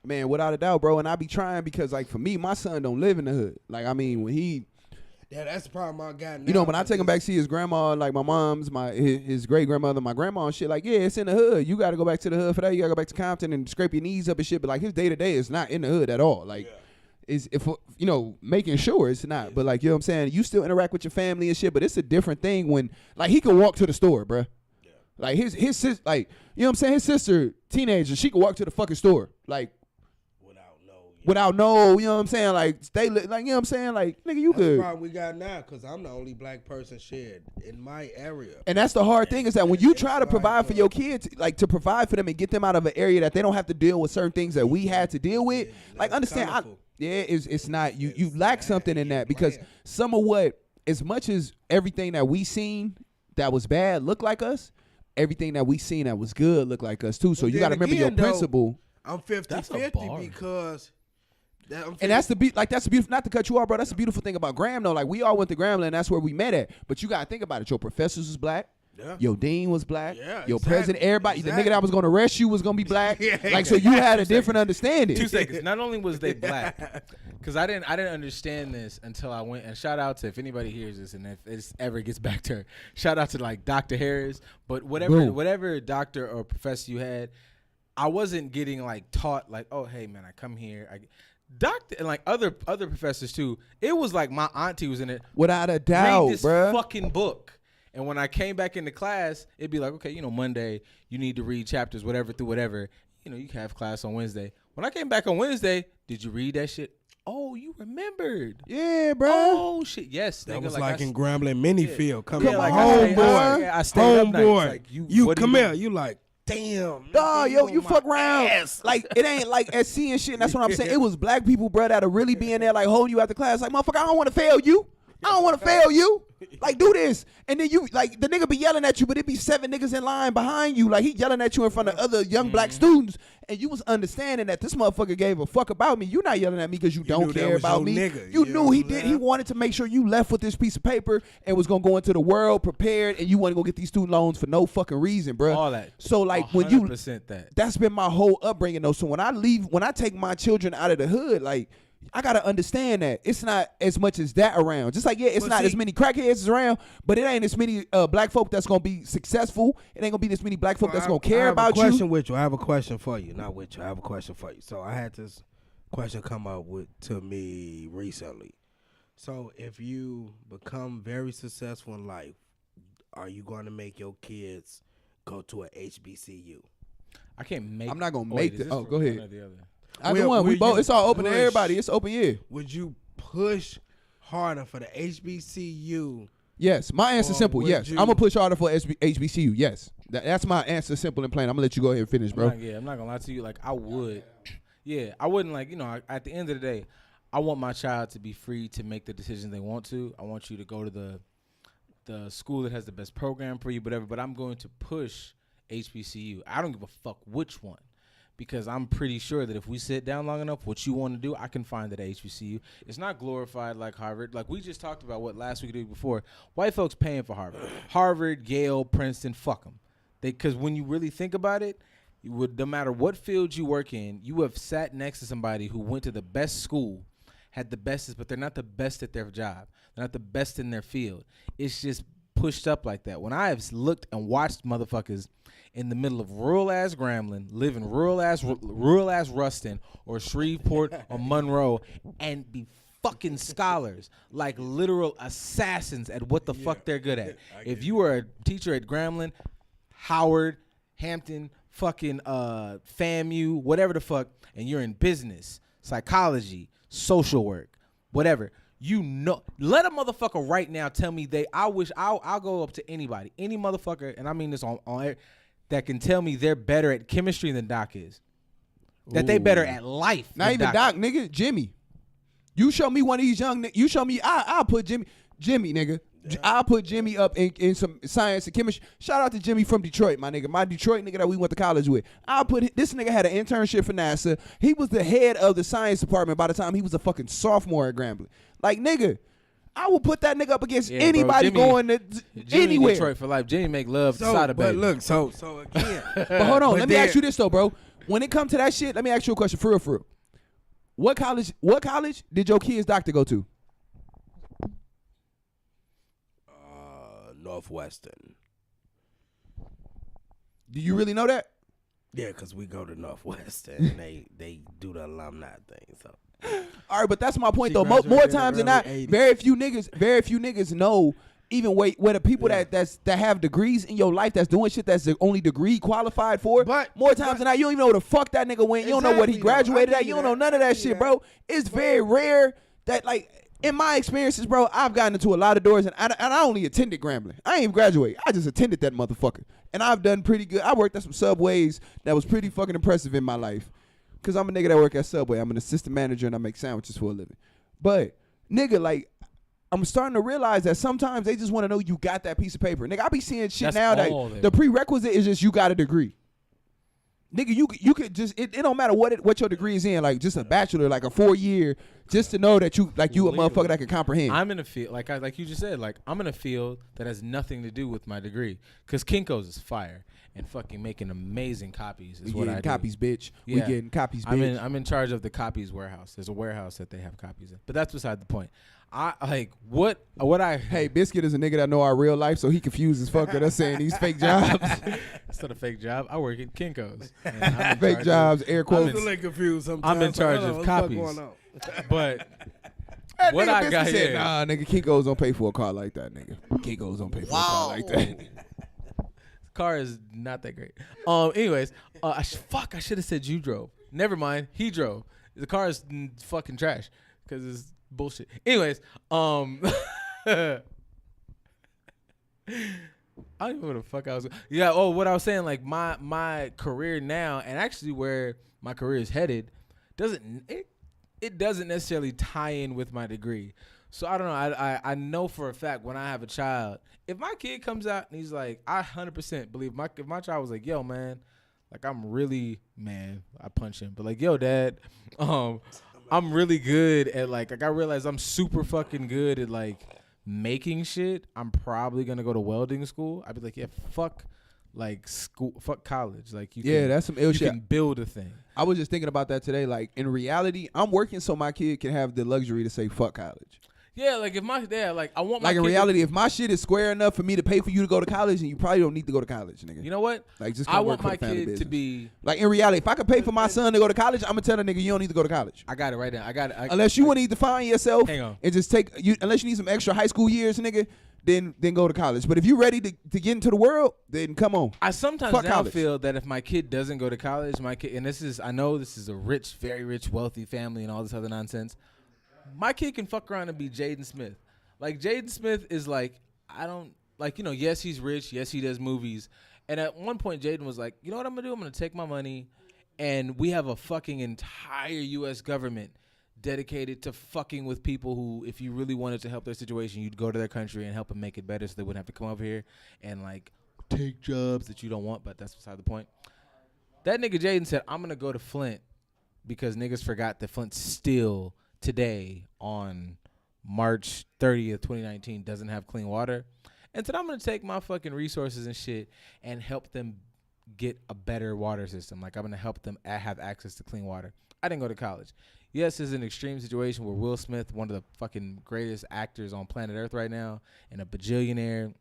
Man, without a doubt, bro. And I be trying because, like, for me, my son don't live in the hood. Like, I mean, when he... Yeah, that's the problem I got now. You know, when I take him back to see his grandma, like my mom's, his great grandmother, my grandma and shit, like, yeah, it's in the hood. You got to go back to the hood for that. You got to go back to Compton and scrape your knees up and shit. But like his day to day is not in the hood at all. Like, it's if you know, making sure it's not. But like, you know what I'm saying? You still interact with your family and shit. But it's a different thing when like he can walk to the store, bruh. Yeah. Like his sister, like, you know what I'm saying? His sister, teenager, she can walk to the fucking store, like. Without no, you know what I'm saying? Like, stay, like, you know what I'm saying? Like, nigga, you that's good. The problem we got now, because I'm the only black person shared in my area. And that's the hard thing is that when you try to provide for your kids, like to provide for them and get them out of an area that they don't have to deal with certain things that we had to deal with, like, understand, it's not, you lack something in that because some of what, as much as everything that we seen that was bad looked like us, everything that we seen that was good looked like us too. So you got to remember your principle. I'm 50-50 because... And that's the beautiful, not to cut you off, bro. That's the beautiful thing about Graham, though. Like, we all went to Grambling, and that's where we met at. But you got to think about it. Your professors was black. Yeah. Your dean was black. Yeah, your president, everybody, the nigga that was going to arrest you was going to be black. Like, so you had a different understanding. 2 seconds. Not only was they black, because I didn't understand this until I went, and shout out to, if anybody hears this, and if it ever gets back to her, shout out to, like, Dr. Harris. But whatever doctor or professor you had, I wasn't getting, like, taught, like, oh, hey, man, I come here, Doctor and like other professors too. It was like my auntie was in it. Without a doubt, read this fucking book. And when I came back into class, it'd be like, okay, you know, Monday you need to read chapters, whatever through whatever. You know, you can have class on Wednesday. When I came back on Wednesday, did you read that shit? Oh, you remembered? Yeah, bro. Oh shit, yes. That nigga, was like in Grambling Minifield coming like homeboy. I stayed up nights, homeboy. like, you come here. You like. Damn. Dog, yo, you fuck around. Like, it ain't like at seeing shit, and that's what I'm saying. It was black people, bro, that'll really be in there, like, holding you out the class. Like, motherfucker, I don't want to fail you. I don't want to fail you. Like, do this. And then you, like, the nigga be yelling at you, but it be 7 niggas in line behind you. Like, he yelling at you in front of other young black students. And you was understanding that this motherfucker gave a fuck about me. You not yelling at me because you don't care about me. Nigga, you knew he did. He wanted to make sure you left with this piece of paper and was going to go into the world prepared, and you want to go get these student loans for no fucking reason, bro. All that. So, like, when you, that. that's been my whole upbringing, though. So when I take my children out of the hood, like, I gotta understand that it's not as much as that around. Just like it's not as many crackheads around, but it ain't as many black folk that's gonna be successful. It ain't gonna be this many black folk that's gonna care about you. I have a question with you. I have a question for you. Not with you. I have a question for you. So I had this question come up to me recently. So if you become very successful in life, are you going to make your kids go to a HBCU? I can't make. I'm not gonna make the. Oh, go ahead. Either one. We both. It's all open to everybody. It's open, yeah. Would you push harder for the HBCU? Yes. My answer's simple. Yes. I'm gonna push harder for HBCU. Yes. That's my answer. Simple and plain. I'm gonna let you go ahead and finish, bro. I'm not gonna lie to you. Like I would. Yeah, I wouldn't at the end of the day, I want my child to be free to make the decisions they want to. I want you to go to the school that has the best program for you, whatever. But I'm going to push HBCU. I don't give a fuck which one. Because I'm pretty sure that if we sit down long enough, what you want to do, I can find it at HBCU. It's not glorified like Harvard. Like we just talked about last week or the week before. White folks paying for Harvard. Harvard, Yale, Princeton, fuck them. Because when you really think about it, no matter what field you work in, you have sat next to somebody who went to the best school, had the bestest, but they're not the best at their job. They're not the best in their field. It's just pushed up like that. When I have looked and watched motherfuckers in the middle of rural-ass Grambling, live in rural-ass Ruston or Shreveport or Monroe, and be fucking scholars, like literal assassins at what the fuck they're good at. If you were a teacher at Grambling, Howard, Hampton, fucking FAMU, whatever the fuck, and you're in business, psychology, social work, whatever, let a motherfucker right now tell me I'll go up to anybody, any motherfucker, and I mean this on air, that can tell me they're better at chemistry than Doc is. That they better at life. Not even Doc, nigga. Jimmy. You show me one of these young niggas. You show me, I'll put Jimmy, nigga. Yeah. I'll put Jimmy up in some science and chemistry. Shout out to Jimmy from Detroit, my nigga. My Detroit nigga that we went to college with. This nigga had an internship for NASA. He was the head of the science department by the time he was a fucking sophomore at Grambling. Like, nigga, I will put that nigga up against anybody going to anywhere. Detroit for life. Jimmy make love to Sada, baby. But look, so again. But hold on, let me ask you this though, bro. When it comes to that shit, let me ask you a question for real. What college did your kid's doctor go to? Northwestern. Do you really know that? Yeah, because we go to Northwestern and they do the alumni thing. So, all right, but that's my point though. More times than not, very few niggas know even where the people that have degrees in your life that's doing shit that's the only degree qualified for. But more times than not, you don't even know where the fuck that nigga went. You don't know what he graduated at. You don't know none of that shit, bro. It's very rare that like. In my experiences, bro, I've gotten into a lot of doors, and I only attended Grambling. I ain't even graduate. I just attended that motherfucker. And I've done pretty good. I worked at some Subways that was pretty fucking impressive in my life. Because I'm a nigga that work at Subway. I'm an assistant manager, and I make sandwiches for a living. But, nigga, like, I'm starting to realize that sometimes they just want to know you got that piece of paper. Nigga, I be seeing shit now that the prerequisite is just you got a degree. Nigga, you could just it don't matter what your degree is in, like just a bachelor, like a 4-year, just to know that you a motherfucker that can comprehend. I'm in a field like you just said, like I'm in a field that has nothing to do with my degree, because Kinko's is fire and fucking making amazing copies is what I do. Copies, bitch. Yeah. We getting copies, bitch. I'm in charge of the copies warehouse. There's a warehouse that they have copies in, but that's beside the point. Hey, Biscuit is a nigga that know our real life, so he confused as fuck with us saying these fake jobs. It's not a fake job. I work at Kinko's. Fake jobs, air quotes. I'm confused sometimes. I'm in charge of copies. But what nigga I got said, here, nah, nigga, Kinko's don't pay for a car like that, nigga. Kinko's don't pay for a car like that. Car is not that great. Anyways, I should have said you drove. Never mind, he drove. The car is fucking trash because it's bullshit. Anyways, I don't even know what the fuck I was. Yeah. Oh, what I was saying, like my career now, and actually where my career is headed, it doesn't necessarily tie in with my degree. So I don't know. I know for a fact when I have a child, if my kid comes out and he's like, I 100% believe if my child was like, yo, man, like I'm really, man, I punch him, but like, yo, dad, I'm really good at like I realize I'm super fucking good at like making shit. I'm probably gonna go to welding school. I'd be like, yeah, fuck Like school, fuck college. Like you, that's some ill you shit. can build a thing. I was just thinking about that today. Like in reality, I'm working so my kid can have the luxury to say fuck college. Yeah, like if my like I want my like in kid reality, if my shit is square enough for me to pay for you to go to college, then you probably don't need to go to college, nigga. You know what? Like just I come want work for my the family kid to business. be. Like in reality, if I could pay for my son to go to college, I'm gonna tell a nigga you don't need to go to college. I got it right now. I got it. Unless you want to define yourself Hang on. and just take you. Unless you need some extra high school years, nigga, then go to college. But if you're ready to get into the world, then come on. I sometimes Fuck now college. feel that if my kid doesn't go to college, my kid, and I know this is a rich, very rich, wealthy family and all this other nonsense. My kid can fuck around and be Jaden Smith. Like Jaden Smith is like, I don't like, yes, he's rich. Yes, he does movies. And at one point, Jaden was like, you know what I'm going to do? I'm going to take my money and we have a fucking entire U.S. government dedicated to fucking with people who, if you really wanted to help their situation, you'd go to their country and help them make it better so they wouldn't have to come over here and like take jobs that you don't want, but that's beside the point. That nigga Jaden said, I'm going to go to Flint because niggas forgot that Flint still today on March 30th, 2019 doesn't have clean water. And said, I'm going to take my fucking resources and shit and help them get a better water system. Like I'm going to help them have access to clean water. I didn't go to college. Yes, it's an extreme situation where Will Smith, one of the fucking greatest actors on planet Earth right now, and a bajillionaire,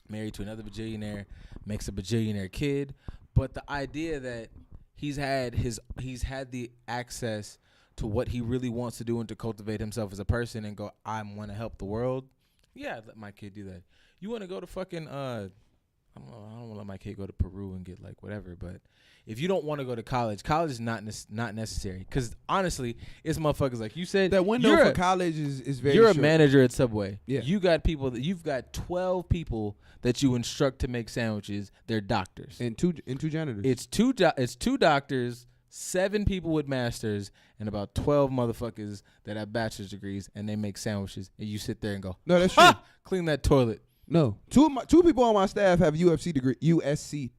married to another bajillionaire, makes a bajillionaire kid. But the idea that he's had the access to what he really wants to do and to cultivate himself as a person and go, I want to help the world. Yeah, I'd let my kid do that. You want to go to fucking, I don't want to let my kid go to Peru and get like whatever, but if you don't want to go to college is not necessary. Because honestly, it's motherfuckers like you said. That window for college is very You're short. a manager at Subway. Yeah. You got people you've got 12 people that you instruct to make sandwiches. They're doctors. And two janitors. It's two doctors, 7 people with masters, and about 12 motherfuckers that have bachelor's degrees, and they make sandwiches. And you sit there and go, no, that's true. Clean that toilet. No, two people on my staff have USC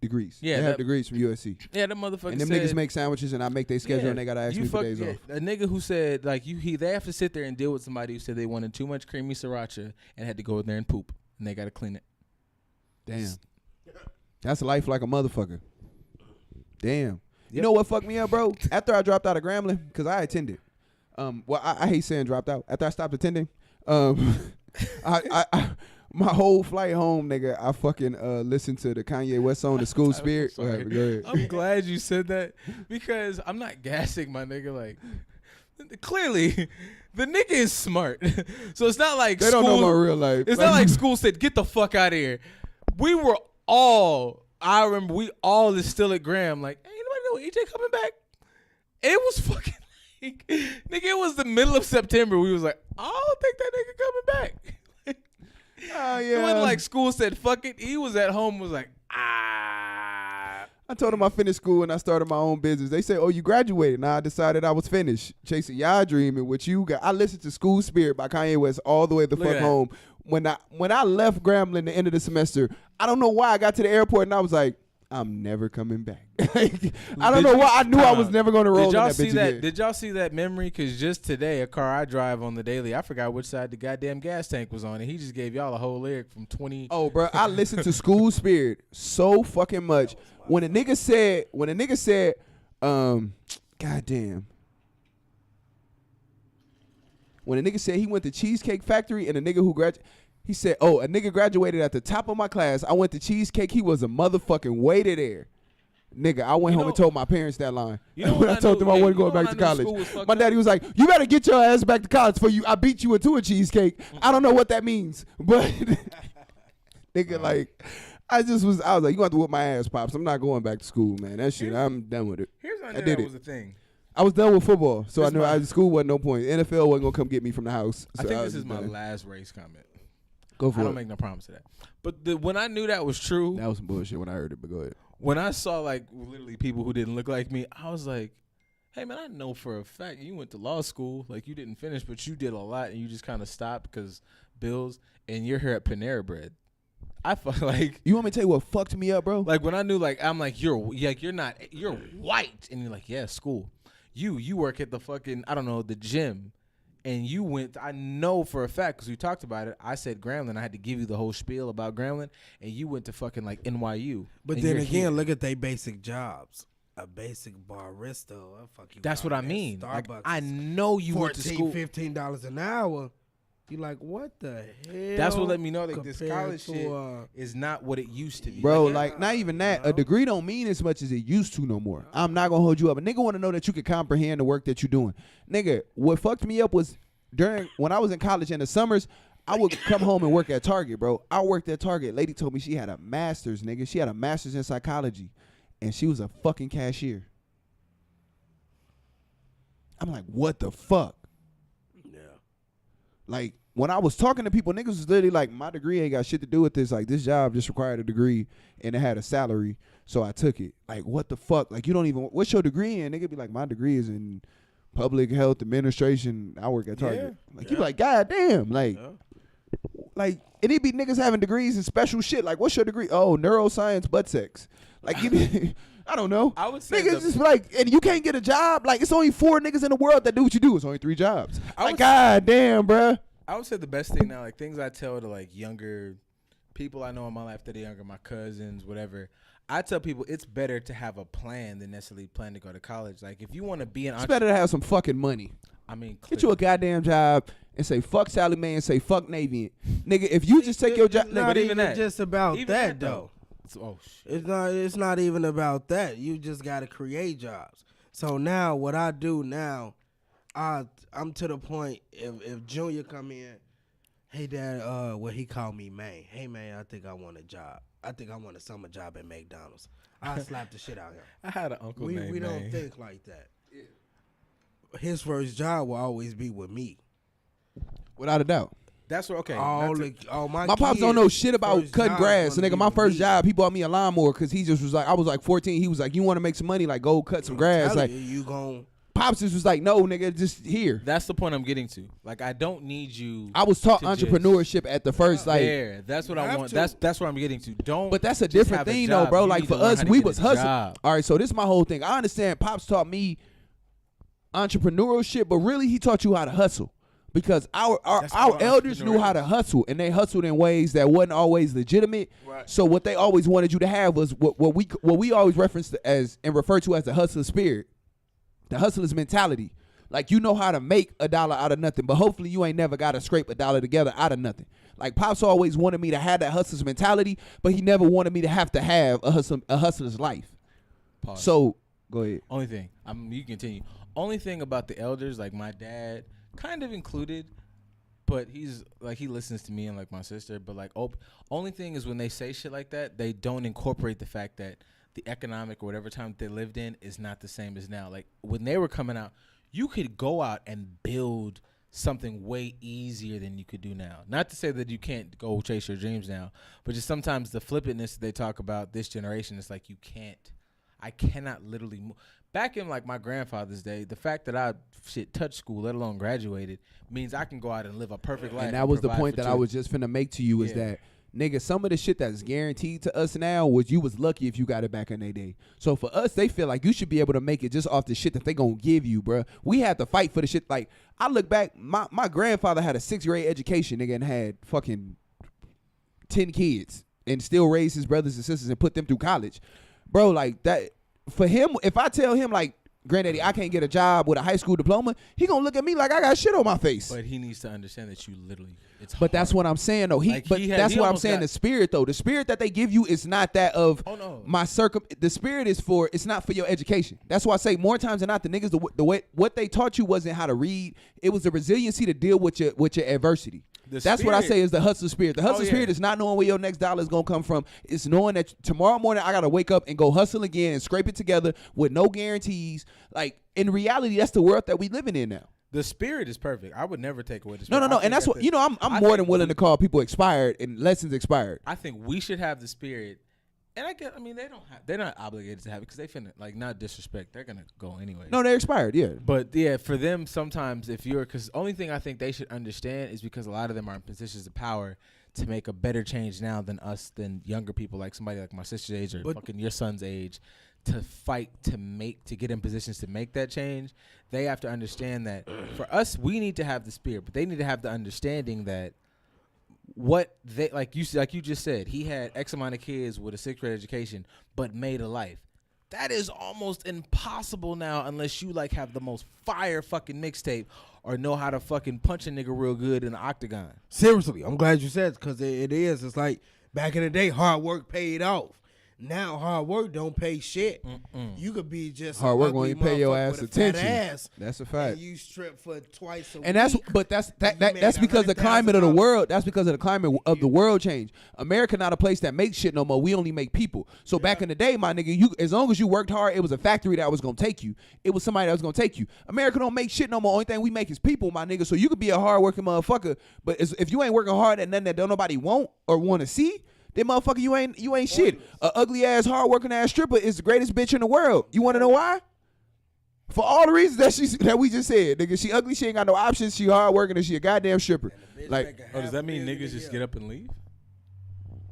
degrees. Yeah, they have degrees from USC. Yeah, that motherfucker. And them said, niggas make sandwiches, and I make their schedule, and they gotta ask me for days off. A nigga who said like they have to sit there and deal with somebody who said they wanted too much creamy sriracha and had to go in there and poop, and they gotta clean it. Damn, that's life like a motherfucker. Damn. Yep. You know what fucked me up, bro? After I dropped out of Grambling, because I attended. Well, I hate saying dropped out. After I stopped attending, I my whole flight home, nigga, I fucking listened to the Kanye West song, The School Spirit. Go ahead. I'm glad you said that because I'm not gassing my nigga. Like, clearly, the nigga is smart. So it's not like they don't know my real life. It's not like school said, get the fuck out of here. I remember we all is still at Graham. Like, hey, anybody know EJ coming back? It was fucking like, nigga, it was the middle of September. We was like, I don't think that nigga coming back. Oh, It yeah. wasn't like school said, fuck it. He was at home, was like, ah. I told them I finished school and I started my own business. They said, oh, you graduated. Now I decided I was finished. Chasing y'all dreaming, what you got. I listened to School Spirit by Kanye West all the way the Look fuck at home. When I left Grambling the end of the semester, I don't know why I got to the airport and I was like, I'm never coming back. I don't know why. I knew I was never going to roll in that bitch again. Did y'all see that memory? Because just today, a car I drive on the daily, I forgot which side the goddamn gas tank was on, and he just gave y'all a whole lyric from 20. Oh, bro, I listened to School Spirit so fucking much. When a nigga said, goddamn. When a nigga said he went to Cheesecake Factory and a nigga who he said, oh, a nigga graduated at the top of my class. I went to Cheesecake. He was a motherfucking waiter there. Nigga, I went home and told my parents that line. When I told them I wasn't going back to college. My daddy was like, you better get your ass back to college for you. I beat you into a cheesecake. I don't know what that means. But, nigga, like, I was like, you have to whoop my ass, Pops. I'm not going back to school, man. That shit, I'm done with it. Here's how I I knew did that it. was a thing. I was done with football, so I knew school wasn't no point. NFL wasn't going to come get me from the house. I So think was this is my done. last race comment. Go for I it. don't make no promise to that. But when I knew that was true, That was some bullshit when I heard it, but go ahead. when I saw like literally people who didn't look like me, I was like, hey man, I know for a fact you went to law school, like you didn't finish, but you did a lot and you just kind of stopped because bills, and you're here at Panera Bread. I felt like, You want me to tell you what fucked me up, bro? like when I knew, like I'm like you're white, and you're like, yeah, school. You work at the fucking, I don't know, the gym, and you went. I know for a fact because we talked about it. I said Grambling. I had to give you the whole spiel about Grambling, and you went to fucking like NYU. But then again, look at they basic jobs. A basic barista, that's what I mean. Like, I know you went to school. $15 an hour. You like, what the hell? That's what let me know that this college shit is not what it used to be. Bro, like not even that. A degree don't mean as much as it used to no more. I'm not gonna hold you up. A nigga want to know that you can comprehend the work that you're doing. Nigga, what fucked me up was when I was in college in the summers, I would come home and work at Target, bro. I worked at Target. Lady told me she had a master's, nigga. She had a master's in psychology, and she was a fucking cashier. I'm like, what the fuck? Like, when I was talking to people, niggas was literally like, my degree ain't got shit to do with this. Like, this job just required a degree, and it had a salary, so I took it. Like, what the fuck? Like, you don't even, what's your degree in? Nigga be like, my degree is in public health administration. I work at Target. Like, you be like, God damn. Like, and it be niggas having degrees in special shit. Like, what's your degree? Oh, neuroscience, butt sex. Like, you be, I don't know. I would say niggas just like, and you can't get a job. Like, it's only 4 niggas in the world that do what you do. It's only 3 jobs. Like, God damn, bruh. I would say the best thing now, like things I tell to like younger people I know in my life that are younger, my cousins, whatever. I tell people it's better to have a plan than necessarily plan to go to college. Like if you want to be an it's better to have some fucking money. I mean, get you a goddamn job and say fuck Sally Mae and say fuck Navy. Nigga, if you just take your job, not even that. just about even that though. Oh shit. It's not even about that. You just got to create jobs. So now what I do now, I'm to the point if Junior come in, hey dad, what he called me man. Hey man, I think I want a job. I think I want a summer job at McDonald's. I'll slap the shit out of him. I had an uncle named We don't think like that. Yeah. His first job will always be with me. Without a doubt. That's what, okay. My pops don't know shit about cutting grass. Nigga, my first job, he bought me a lawnmower because he just was like, I was like 14. He was like, you want to make some money? Like, go cut some grass. Like, you gon' Pops just was like, no, nigga, just here. That's the point I'm getting to. Like, I don't need you. I was taught entrepreneurship at the first, like. There, that's what I want. That's what I'm getting to. Don't. But that's a different thing, though, bro. Like, for us, we was hustling. All right, so this is my whole thing. I understand Pops taught me entrepreneurship, but really he taught you how to hustle. Because our elders knew how to hustle, and they hustled in ways that wasn't always legitimate. Right. So what they always wanted you to have was what we always referenced as and refer to as the hustler spirit. The hustler's mentality. Like, you know how to make $1 out of nothing, but hopefully you ain't never got to scrape $1 together out of nothing. Like, Pops always wanted me to have that hustler's mentality, but he never wanted me to have a hustler's life. Pause. So, go ahead. Only thing, you continue. Only thing about the elders, like my dad, kind of included, but he's like, he listens to me and like my sister, but like, only thing is when they say shit like that, they don't incorporate the fact that the economic or whatever time they lived in is not the same as now. Like when they were coming out, you could go out and build something way easier than you could do now. Not to say that you can't go chase your dreams now, but just sometimes the flippantness that they talk about this generation, it's like I cannot literally move. Back in like my grandfather's day, the fact that I touched school, let alone graduated, means I can go out and live a perfect life. And that was the point that I was just finna make to you is that, nigga, some of the shit that's guaranteed to us now was you was lucky if you got it back in their day. So for us, they feel like you should be able to make it just off the shit that they gonna give you, bruh. We had to fight for the shit. Like, I look back, my grandfather had a 6th grade education, nigga, and had fucking 10 kids and still raised his brothers and sisters and put them through college. Bro, like that, for him, if I tell him like, granddaddy, I can't get a job with a high school diploma, he gonna look at me like I got shit on my face. But he needs to understand that you literally, it's hard. But that's what I'm saying, though. That's what I'm saying. The spirit, though, the spirit that they give you is not that of the spirit is for, it's not for your education. That's why I say more times than not, the niggas, the way what they taught you wasn't how to read. It was the resiliency to deal with your adversity. That's what I say is the hustler spirit. The hustler spirit is not knowing where your next dollar is going to come from. It's knowing that tomorrow morning I got to wake up and go hustle again and scrape it together with no guarantees. Like, in reality, that's the world that we living in now. The spirit is perfect. I would never take away the spirit. No. And that's what, I'm more than willing to call people expired and lessons expired. I think we should have the spirit. And they're not obligated to have it because they finna, like, not disrespect. They're going to go anyway. No, they're expired, yeah. But, yeah, for them, sometimes because the only thing I think they should understand is because a lot of them are in positions of power to make a better change now than younger people, like somebody like my sister's age or fucking your son's age, to fight to get in positions to make that change, they have to understand that for us, we need to have the spirit, but they need to have the understanding that what they like you just said, he had X amount of kids with a 6th grade education, but made a life. That is almost impossible now unless you like have the most fire fucking mixtape or know how to fucking punch a nigga real good in the octagon. Seriously, I'm glad you said it because it is. It's like back in the day, hard work paid off. Now hard work don't pay shit. You could be just hard work won't even pay your ass attention. Ass, that's a fact. And you strip for twice a week. And that's because the climate of the world. That's because of the climate of the world change. America not a place that makes shit no more. We only make people. So back in the day, my nigga, you as long as you worked hard, it was a factory that was gonna take you. It was somebody that was gonna take you. America don't make shit no more. Only thing we make is people, my nigga. So you could be a hard working motherfucker, but if you ain't working hard at nothing that don't nobody want or want to see, then motherfucker, you ain't shit. A ugly ass, hard working ass stripper is the greatest bitch in the world. You want to know why? For all the reasons that we just said, nigga. She ugly, she ain't got no options. She hard working, and she a goddamn stripper. Like, does that mean niggas just get up and leave?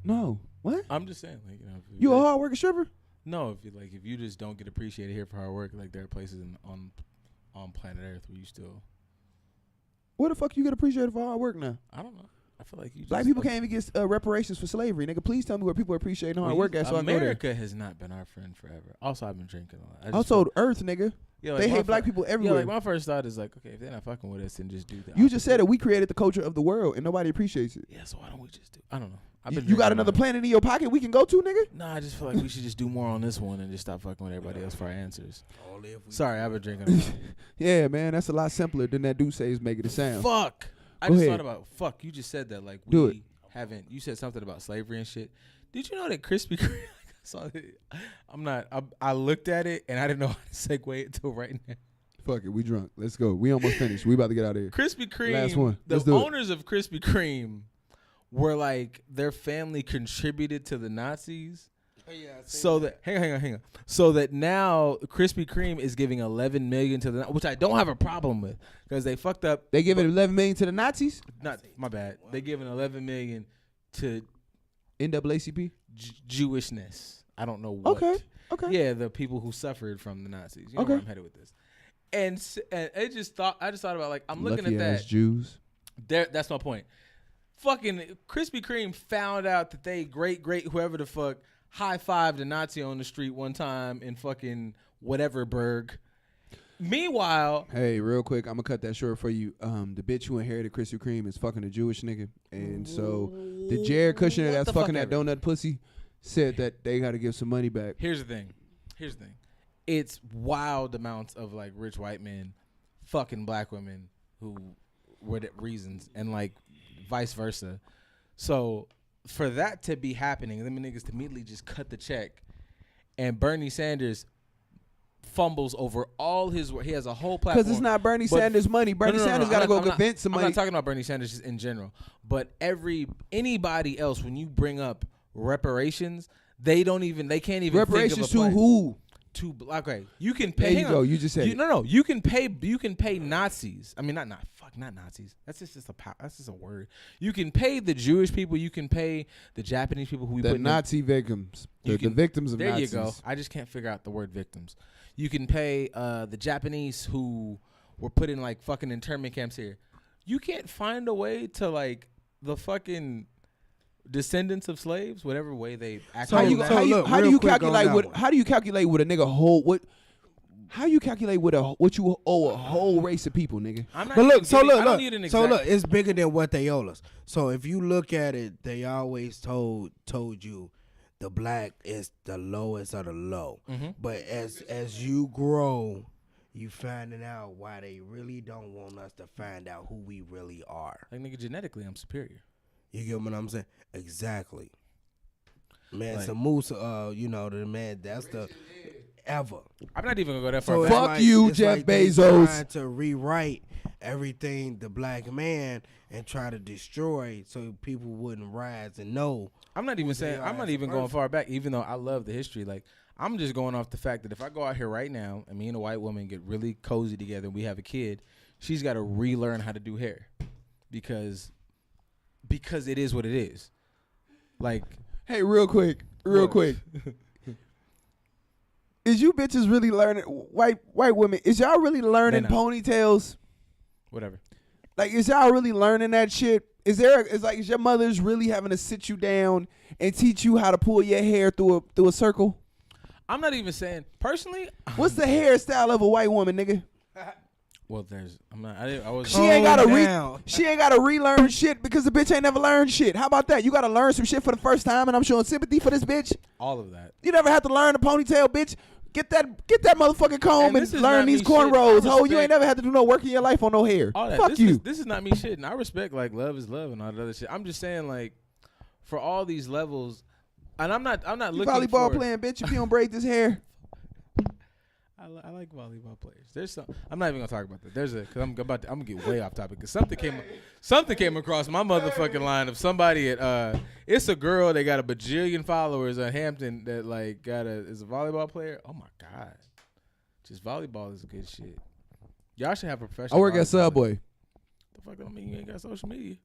No, what? I'm just saying, like, you a hard working stripper? No, if you just don't get appreciated here for hard work, like there are places on planet Earth where you still. Where the fuck you get appreciated for hard work now? I don't know. I feel like you. Black people can't even get reparations for slavery, nigga. Please tell me where people are appreciating hard work at. So America has not been our friend forever. Also, I've been drinking a lot. Also, Earth, nigga. Yeah, like they hate black people everywhere. Yeah, like my first thought is like, okay, if they're not fucking with us, then just do that. You just said it. We created the culture of the world, and nobody appreciates it. Yeah, so why don't we just do? I don't know. You got another planet in your pocket we can go to, nigga? Nah, I just feel like we should just do more on this one and just stop fucking with everybody else for our answers. Sorry, I've been drinking. Yeah, man, that's a lot simpler than that dude says making it sound. Fuck. I just thought about you just said that like we haven't. You said something about slavery and shit. Did you know that Krispy Kreme? I looked at it and I didn't know how to segue it until right now. Fuck it, we drunk. Let's go. We almost finished. We about to get out of here. Krispy Kreme. Last one. The owners of Krispy Kreme were like their family contributed to the Nazis. Oh, yeah, so that hang on. So that now Krispy Kreme is giving $11 million to the, which I don't have a problem with because they fucked up. They giving $11 million to the Nazis? Not my bad. They giving $11 million to NAACP Jewishness. I don't know what. Okay. Yeah, the people who suffered from the Nazis. You know where I'm headed with this. And I just thought about like I'm looking Lucky at that. Ass Jews. That's my point. Fucking Krispy Kreme found out that they great whoever the fuck high-fived a Nazi on the street one time in fucking whatever burg. Meanwhile, hey, real quick, I'm gonna cut that short for you. The bitch who inherited Krispy Kreme is fucking a Jewish nigga, and so the Jared Kushner that's fucking that donut pussy said that they got to give some money back. Here's the thing. It's wild amounts of like rich white men fucking black women who were the reasons, and like vice versa. So for that to be happening, them niggas to immediately just cut the check, and Bernie Sanders fumbles over all his work. He has a whole platform. Because it's not Bernie Sanders' money. Bernie Sanders got to go convince somebody. I'm not talking about Bernie Sanders just in general, but anybody else, when you bring up reparations, they can't even reparations think of a to who? Okay, you can pay. There you go. You just said you can pay Nazis. I mean, not Nazis. That's just a word. You can pay the Jewish people. You can pay the Japanese people who we put Nazi victims. The victims of Nazis. There you go. I just can't figure out the word victims. You can pay the Japanese who were put in like fucking internment camps here. You can't find a way to like the fucking descendants of slaves, whatever way they act. So how do you calculate what a nigga hold what? How you calculate what you owe a whole race of people, nigga? Look, it's bigger than what they owe us. So if you look at it, they always told you the black is the lowest of the low. Mm-hmm. But as you grow, you finding out why they really don't want us to find out who we really are. Like nigga, genetically, I'm superior. You get what I'm saying? Exactly. Man, like, Moose, the man, that's the ever. I'm not even gonna go that far. So fuck you, Jeff Bezos. Trying to rewrite everything the black man and try to destroy so people wouldn't rise and know. I'm not even going far back, even though I love the history. Like I'm just going off the fact that if I go out here right now and me and a white woman get really cozy together and we have a kid, she's got to relearn how to do hair because it is what it is. Like, hey, real quick. is you bitches really learning white women? Is y'all really learning They not. ponytails? Whatever. Like, is y'all really learning that shit? Is your mother's really having to sit you down and teach you how to pull your hair through a circle? I'm not even saying personally. What's the hairstyle of a white woman, nigga? Well, I was. She ain't gotta relearn shit because the bitch ain't never learned shit. How about that? You gotta learn some shit for the first time, and I'm showing sympathy for this bitch. All of that. You never have to learn a ponytail, bitch. Get that motherfucking comb and this is learn not these me shitting. cornrows. I Ho, you ain't respect- never had to do no work in your life on no hair. All that. Fuck you. This is not me shitting. I respect like love is love and all that other shit. I'm just saying like for all these levels, and I'm not You looking volleyball for playing, bitch. If you don't braid this hair. I like volleyball players. There's some. I'm not even gonna talk about that. Because I'm gonna get way off topic. Because something came across my motherfucking line of somebody at it's a girl. They got a bajillion followers at Hampton that like is a volleyball player. Oh my god, just volleyball is good shit. Y'all should have a professional. I work at volleyball Subway. player. The fuck don't mean you ain't got social media.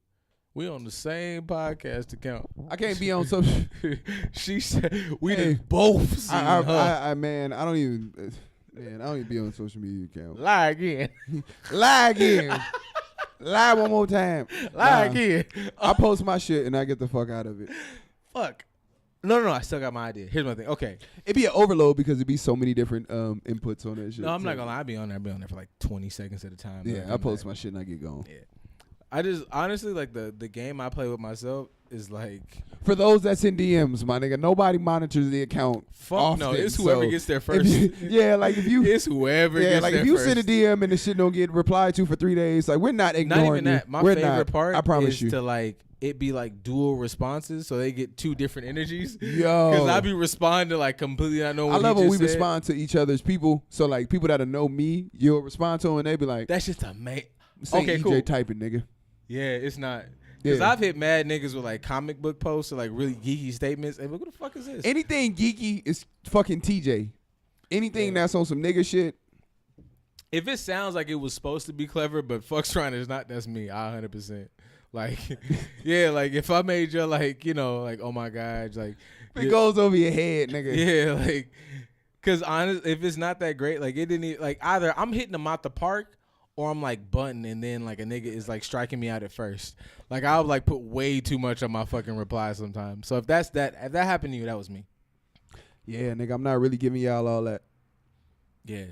We on the same podcast account. I can't be on social. She said we Hey, done both seen her. I don't even be on social media account. Lie again. Lie again. Lie one more time. Lie Nah. again. I post my shit and I get the fuck out of it. Fuck. No. I still got my idea. Here's my thing. Okay. It'd be an overload because it'd be so many different inputs on that shit. No, I'm not So, gonna lie. I'll be on there for like 20 seconds at a time. Yeah, I post my shit and I get going. Yeah. I just honestly like the game I play with myself is like For those that's in DMs, my nigga, nobody monitors the account. fuck often, no. It's whoever so gets there if first. yeah, like if you It's whoever yeah, gets like there if you first. send a DM and the shit don't get replied to for 3 days, like we're not ignoring Not even you. that. My We're favorite not. part I promise is you. to like it be like dual responses, so they get two different energies. Yo. Because I be responding like completely not knowing I what love he when we just said. respond to each other's people. So like people that know me, you'll respond to them and they be like, That's just a mate. say Okay, EJ cool. typing, nigga. Yeah, it's not. Because Yeah. I've hit mad niggas with like comic book posts or like really geeky statements. And what the fuck is this? Anything geeky is fucking TJ. Anything that's on some nigga shit. If it sounds like it was supposed to be clever, but fuck's trying to not, that's me. 100%. Like, yeah, like if I made you like, you know, like, oh my God, like. It goes over your head, nigga. Yeah, like, because honest, if it's not that great, like it didn't even, like either I'm hitting them out the park or I'm like bunting and then like a nigga is like striking me out at first. Like I'll like put way too much on my fucking reply sometimes. So if that happened to you, that was me. Yeah, nigga, I'm not really giving y'all all that. Yeah.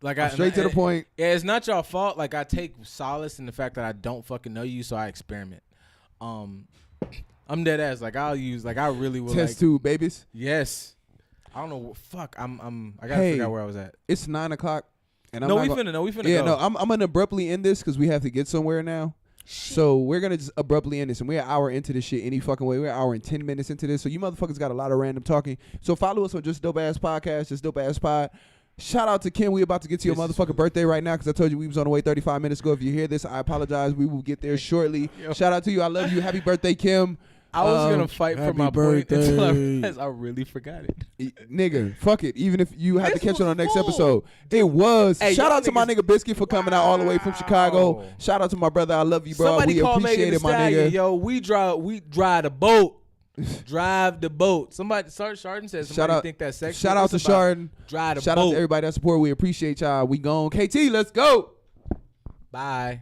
Like I'm straight to the point. Yeah, it's not your fault. Like I take solace in the fact that I don't fucking know you, so I experiment. I'm dead ass. Like I really will Test like tube, babies. Yes. I don't know. Fuck. I gotta Hey, figure out where I was at. It's 9 o'clock. And I'm No, not we gonna- finna Yeah, go. no, I'm gonna abruptly end this because we have to get somewhere now. So we're gonna just abruptly end this, and we're an hour into this shit any fucking way. We're an hour and 10 minutes into this, so you motherfuckers got a lot of random talking. So follow us on Just Dope Ass Podcast, Just Dope Ass Pod. Shout out to Kim. We about to get to your motherfucking birthday right now because I told you we was on the way 35 minutes ago. If you hear this, I apologize. We will get there shortly. Yo. Shout out to you. I love you. Happy birthday, Kim. I was gonna fight for happy my point until I birthday. realized I really forgot it. Nigga, fuck it. Even if you had to This catch it on the next was full. episode, it was. Hey, Shout y'all out to my niggas- nigga Biscuit for coming out all the way from Chicago. Wow. Shout out to my brother. I love you, bro. Somebody We called Megan appreciate Thee it, my Stallion. nigga. Yo, we drive the boat. Drive the boat. Somebody, Chardon said somebody Shout out- think that's sexy. Shout out What's to about Chardon. Drive the Shout boat. out to everybody that support. We appreciate y'all. We gone. KT, let's go. Bye.